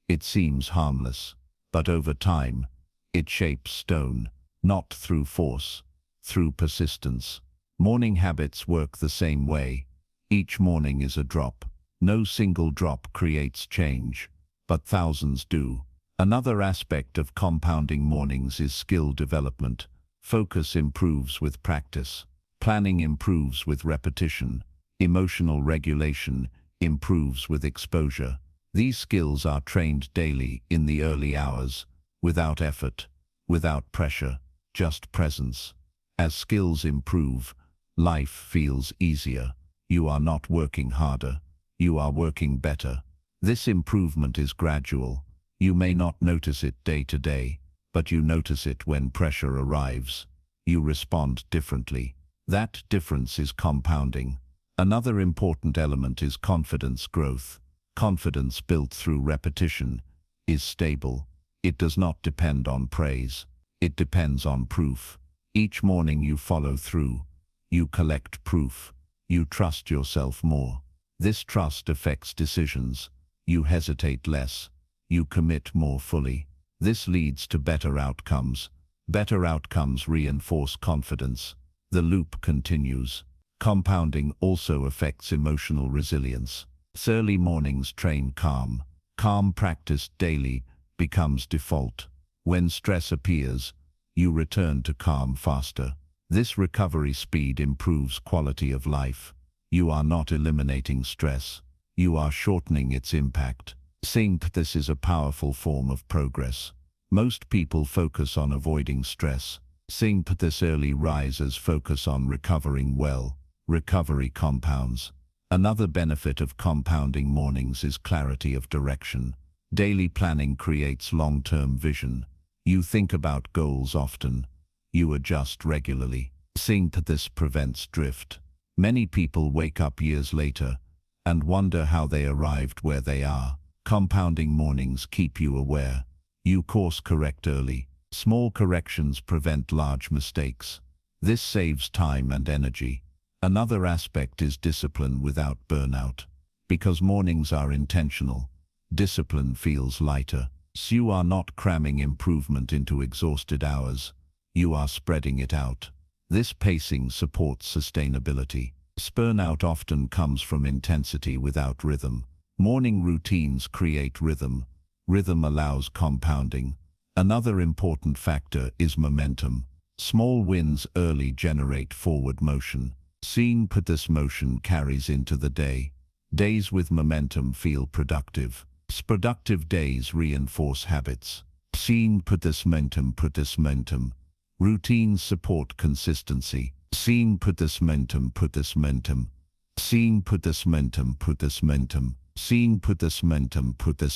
It seems harmless, but over time, it shapes stone, not through force, through persistence. Morning habits work the same way. Each morning is a drop. No single drop creates change, but thousands do. Another aspect of compounding mornings is skill development. Focus improves with practice. Planning improves with repetition. Emotional regulation improves with exposure. These skills are trained daily in the early hours, without effort, without pressure, just presence. As skills improve, life feels easier. You are not working harder. You are working better. This improvement is gradual. You may not notice it day to day, but you notice it when pressure arrives. You respond differently. That difference is compounding. Another important element is confidence growth. Confidence built through repetition is stable. It does not depend on praise. It depends on proof. Each morning you follow through. You collect proof. You trust yourself more. This trust affects decisions. You hesitate less. You commit more fully. This leads to better outcomes. Better outcomes reinforce confidence. The loop continues. Compounding also affects emotional resilience. Early mornings train calm. Calm practiced daily becomes default. When stress appears, you return to calm faster. This recovery speed improves quality of life. You are not eliminating stress. You are shortening its impact. This is a powerful form of progress. Most people focus on avoiding stress. This early risers focus on recovering well. Recovery compounds. Another benefit of compounding mornings is clarity of direction. Daily planning creates long-term vision. You think about goals often. You adjust regularly. This prevents drift. Many people wake up years later and wonder how they arrived where they are. Compounding mornings keep you aware. You course correct early. Small corrections prevent large mistakes. This saves time and energy. Another aspect is discipline without burnout. Because mornings are intentional, discipline feels lighter. You are not cramming improvement into exhausted hours. You are spreading it out. This pacing supports sustainability. Burnout often comes from intensity without rhythm. Morning routines create rhythm. Rhythm allows compounding. Another important factor is momentum. Small wins early generate forward motion. This motion carries into the day. Days with momentum feel productive. Productive days reinforce habits. This momentum. Routines support consistency. This momentum. This momentum. This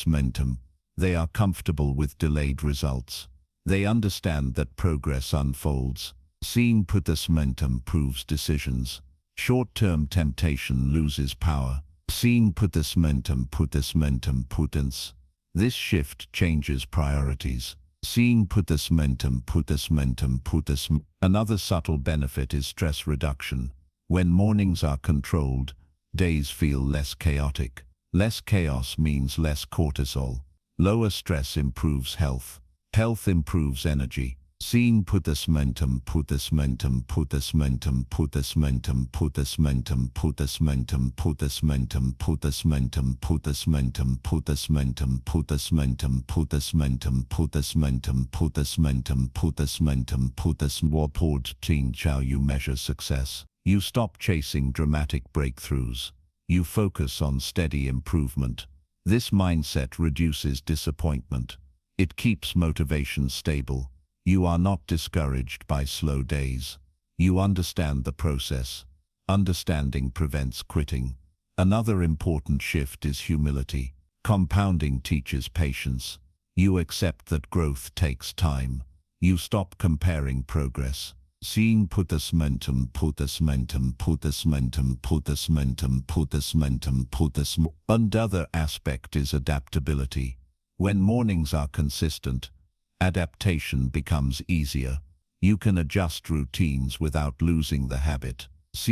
momentum. They are comfortable with delayed results. They understand that progress unfolds. This momentum proves decisions. Short-term temptation loses power. This momentum. Prudence. This shift changes priorities. This momentum. Another subtle benefit is stress reduction. When mornings are controlled, days feel less chaotic. Less chaos means less cortisol. Lower stress improves health. Health improves energy. This momentum. This momentum. This momentum. This momentum. This momentum. This momentum. This momentum. This momentum. This momentum. This momentum. This momentum. This momentum. This momentum. This momentum. This momentum. This warped change how you measure success. You stop chasing dramatic breakthroughs. You focus on steady improvement. This mindset reduces disappointment. It keeps motivation stable. You are not discouraged by slow days. You understand the process. Understanding prevents quitting. Another important shift is humility. Compounding teaches patience. You accept that growth takes time. You stop comparing progress. This momentum. This momentum. This momentum. This momentum. This momentum. Another aspect is adaptability. When mornings are consistent, adaptation becomes easier. You can adjust routines without losing the habit. This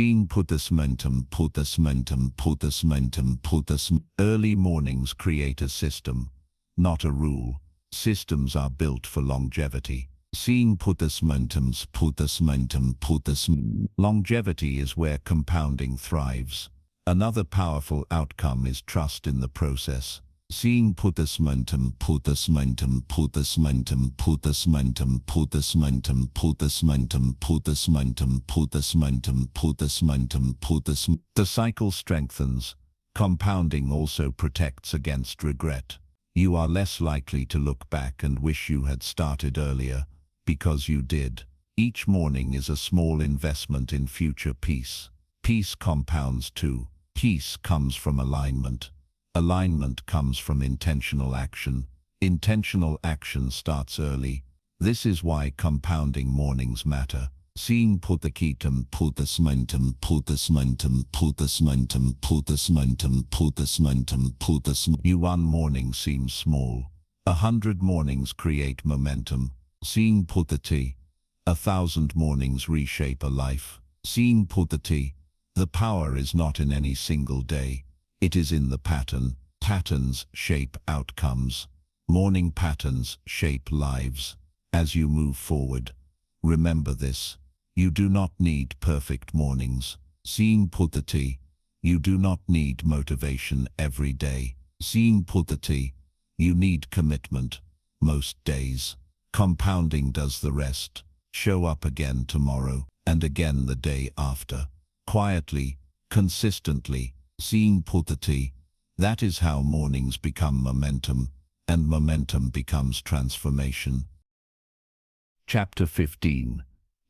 momentum. This momentum. This momentum. Early mornings create a system, not a rule. Systems are built for longevity. This momentum. This momentum. Longevity is where compounding thrives. Another powerful outcome is trust in the process. This momentum. This momentum. This momentum. This momentum. This momentum. This momentum. This momentum. This momentum. This momentum. The cycle strengthens. Compounding also protects against regret. You are less likely to look back and wish you had started earlier, because you did. Each morning is a small investment in future peace. Peace compounds too. Peace comes from alignment. Alignment comes from intentional action. Intentional action starts early. This is why compounding mornings matter. This momentum. This momentum. This momentum. This momentum. This momentum. One morning seems small. 100 mornings create momentum. 1,000 mornings reshape a life. The power is not in any single day. It is in the pattern. Patterns shape outcomes. Morning patterns shape lives. As you move forward, remember this. You do not need perfect mornings. You do not need motivation every day. Seeing puddati, you need commitment most days. Compounding does the rest. Show up again tomorrow and again the day after. Quietly, consistently, seeing puddati. That is how mornings become momentum, and momentum becomes transformation. Chapter 15.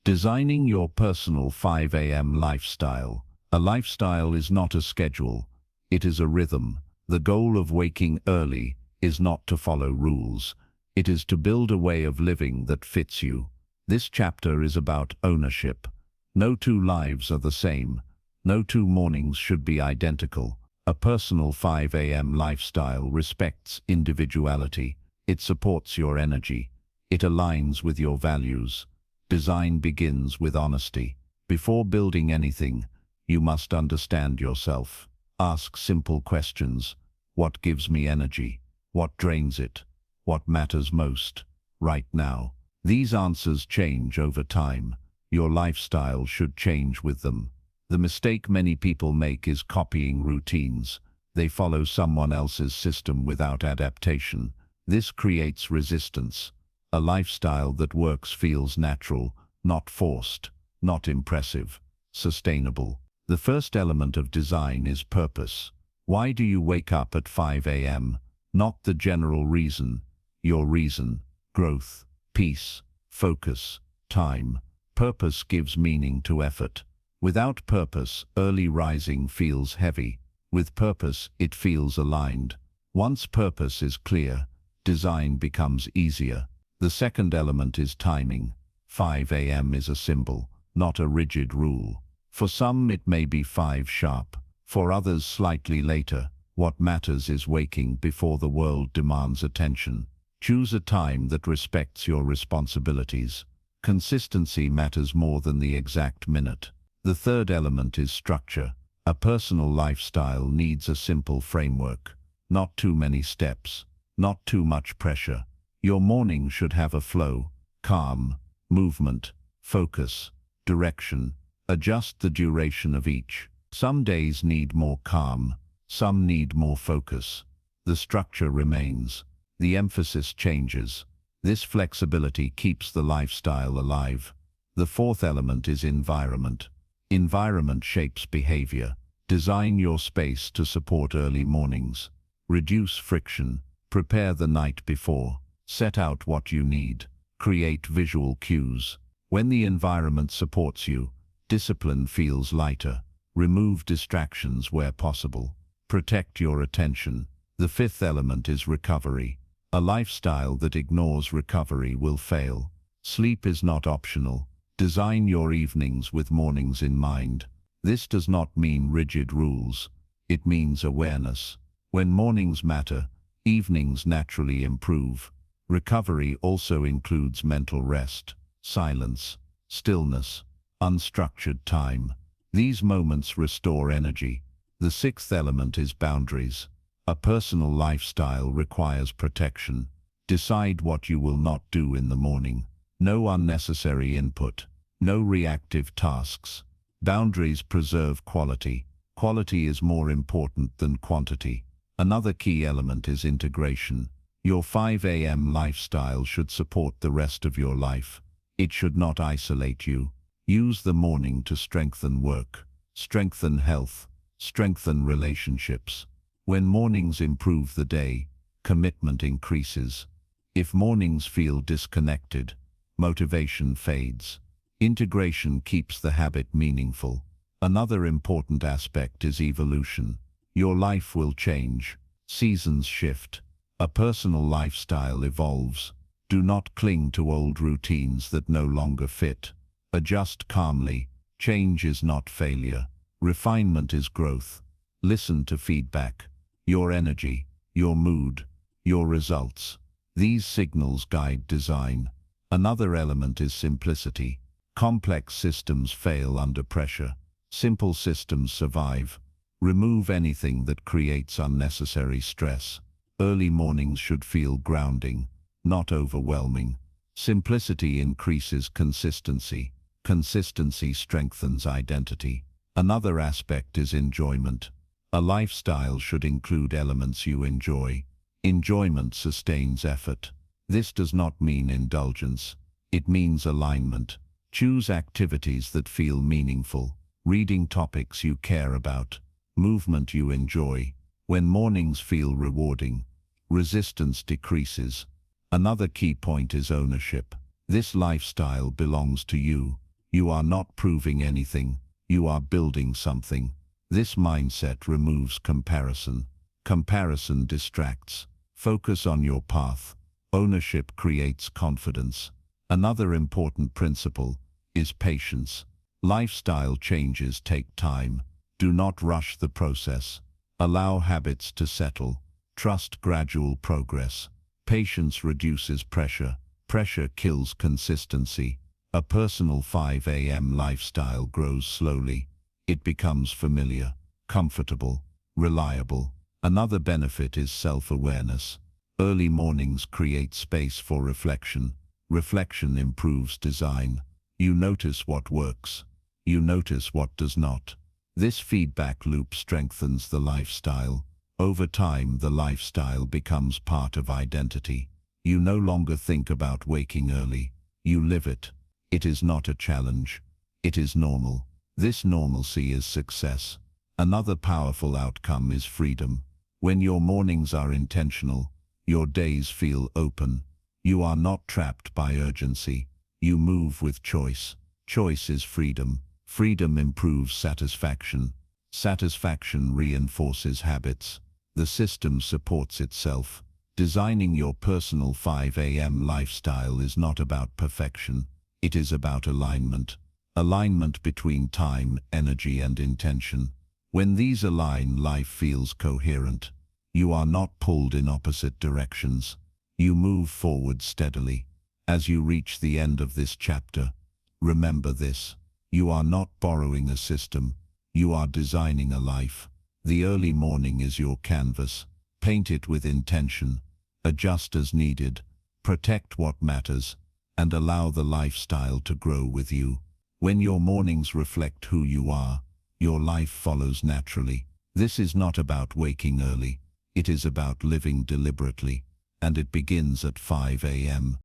Designing your personal 5 a.m. lifestyle. A lifestyle is not a schedule, it is a rhythm. The goal of waking early is not to follow rules, it is to build a way of living that fits you. This chapter is about ownership. No two lives are the same. No two mornings should be identical. A personal 5 a.m. lifestyle respects individuality. It supports your energy. It aligns with your values. Design begins with honesty. Before building anything, you must understand yourself. Ask simple questions. What gives me energy? What drains it? What matters most right now? These answers change over time. Your lifestyle should change with them. The mistake many people make is copying routines. They follow someone else's system without adaptation. This creates resistance. A lifestyle that works feels natural, not forced, not impressive, sustainable. The first element of design is purpose. Why do you wake up at 5 a.m.? Not the general reason. Your reason: growth, peace, focus, time. Purpose gives meaning to effort. Without purpose, early rising feels heavy. With purpose, it feels aligned. Once purpose is clear, design becomes easier. The second element is timing. 5 a.m. is a symbol, not a rigid rule. For some it may be 5 sharp, for others slightly later. What matters is waking before the world demands attention. Choose a time that respects your responsibilities. Consistency matters more than the exact minute. The third element is structure. A personal lifestyle needs a simple framework. Not too many steps, not too much pressure. Your morning should have a flow, calm, movement, focus, direction. Adjust the duration of each. Some days need more calm, some need more focus. The structure remains. The emphasis changes. This flexibility keeps the lifestyle alive. The fourth element is environment. Environment shapes behavior. Design your space to support early mornings. Reduce friction. Prepare the night before. Set out what you need. Create visual cues. When the environment supports you, discipline feels lighter. Remove distractions where possible. Protect your attention. The fifth element is recovery. A lifestyle that ignores recovery will fail. Sleep is not optional. Design your evenings with mornings in mind. This does not mean rigid rules. It means awareness. When mornings matter, evenings naturally improve. Recovery also includes mental rest, silence, stillness, unstructured time. These moments restore energy. The sixth element is boundaries. A personal lifestyle requires protection. Decide what you will not do in the morning. No unnecessary input. No reactive tasks. Boundaries preserve quality. Quality is more important than quantity. Another key element is integration. Your 5 a.m. lifestyle should support the rest of your life. It should not isolate you. Use the morning to strengthen work, strengthen health, strengthen relationships. When mornings improve the day, commitment increases. If mornings feel disconnected, motivation fades. Integration keeps the habit meaningful. Another important aspect is evolution. Your life will change. Seasons shift. A personal lifestyle evolves. Do not cling to old routines that no longer fit. Adjust calmly. Change is not failure. Refinement is growth. Listen to feedback. Your energy, your mood, your results. These signals guide design. Another element is simplicity. Complex systems fail under pressure. Simple systems survive. Remove anything that creates unnecessary stress. Early mornings should feel grounding, not overwhelming. Simplicity increases consistency. Consistency strengthens identity. Another aspect is enjoyment. A lifestyle should include elements you enjoy. Enjoyment sustains effort. This does not mean indulgence. It means alignment. Choose activities that feel meaningful. Reading topics you care about. Movement you enjoy. When mornings feel rewarding, resistance decreases. Another key point is ownership. This lifestyle belongs to you. You are not proving anything. You are building something. This mindset removes comparison. Comparison distracts. Focus on your path. Ownership creates confidence. Another important principle is patience. Lifestyle changes take time. Do not rush the process. Allow habits to settle. Trust gradual progress. Patience reduces pressure. Pressure kills consistency. A personal 5 a.m. lifestyle grows slowly. It becomes familiar, comfortable, reliable. Another benefit is self-awareness. Early mornings create space for reflection. Reflection improves design. You notice what works. You notice what does not. This feedback loop strengthens the lifestyle. Over time, the lifestyle becomes part of identity. You no longer think about waking early. You live it. It is not a challenge. It is normal. This normalcy is success. Another powerful outcome is freedom. When your mornings are intentional, your days feel open. You are not trapped by urgency. You move with choice. Choice is freedom. Freedom improves satisfaction. Satisfaction reinforces habits. The system supports itself. Designing your personal 5 a.m. lifestyle is not about perfection. It is about alignment. Alignment between time, energy, and intention. When these align, life feels coherent. You are not pulled in opposite directions. You move forward steadily. As you reach the end of this chapter, remember this. You are not borrowing a system. You are designing a life. The early morning is your canvas. Paint it with intention. Adjust as needed. Protect what matters. And allow the lifestyle to grow with you. When your mornings reflect who you are, your life follows naturally. This is not about waking early. It is about living deliberately. And it begins at 5 a.m.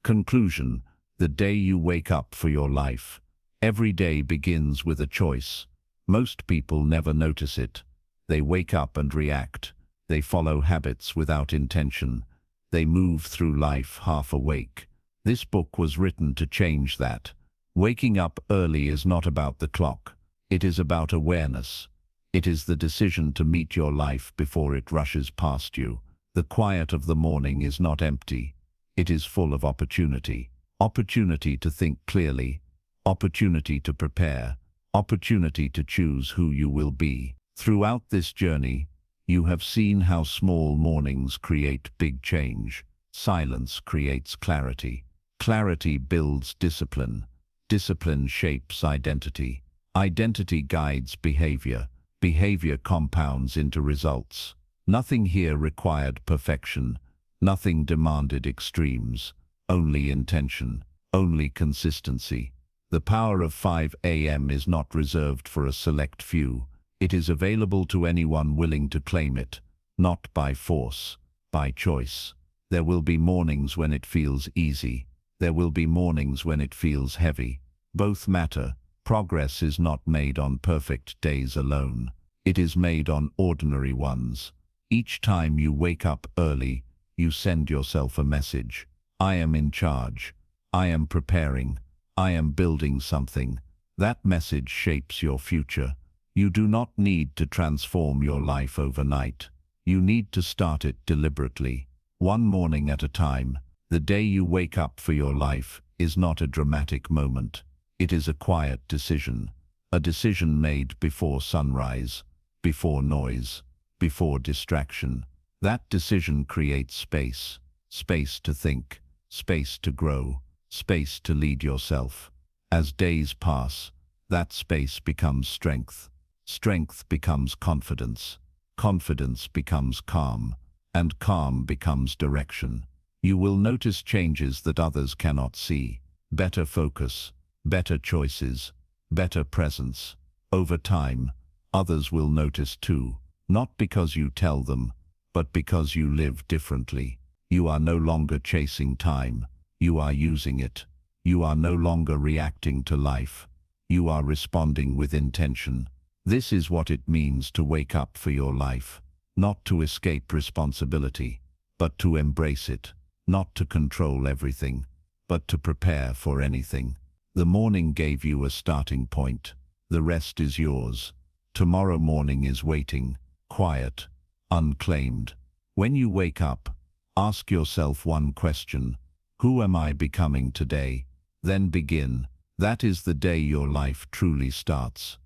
Conclusion: the day you wake up for your life. Every day begins with a choice. Most people never notice it. They wake up and react. They follow habits without intention. They move through life half awake. This book was written to change that. Waking up early is not about the clock. It is about awareness. It is the decision to meet your life before it rushes past you. The quiet of the morning is not empty. It is full of opportunity. Opportunity to think clearly. Opportunity to prepare. Opportunity to choose who you will be. Throughout this journey, you have seen how small mornings create big change. Silence creates clarity. Clarity builds discipline. Discipline shapes identity. Identity guides behavior. Behavior compounds into results. Nothing here required perfection. Nothing demanded extremes. Only intention. Only consistency. The power of 5 a.m. is not reserved for a select few. It is available to anyone willing to claim it. Not by force, by choice. There will be mornings when it feels easy. There will be mornings when it feels heavy. Both matter. Progress is not made on perfect days alone. It is made on ordinary ones. Each time you wake up early, you send yourself a message. I am in charge. I am preparing. I am building something. That message shapes your future. You do not need to transform your life overnight. You need to start it deliberately. One morning at a time. The day you wake up for your life is not a dramatic moment. It is a quiet decision. A decision made before sunrise, before noise, before distraction. That decision creates space. Space to think, space to grow, space to lead yourself. As days pass, that space becomes strength. Strength becomes confidence. Confidence becomes calm. And calm becomes direction. You will notice changes that others cannot see. Better focus, better choices, better presence. Over time, others will notice too, not because you tell them, but because you live differently. You are no longer chasing time, you are using it. You are no longer reacting to life, you are responding with intention. This is what it means to wake up for your life, not to escape responsibility, but to embrace it, not to control everything, but to prepare for anything. The morning gave you a starting point, the rest is yours. Tomorrow morning is waiting, quiet, unclaimed. When you wake up, ask yourself one question: who am I becoming today? Then begin. That is the day your life truly starts.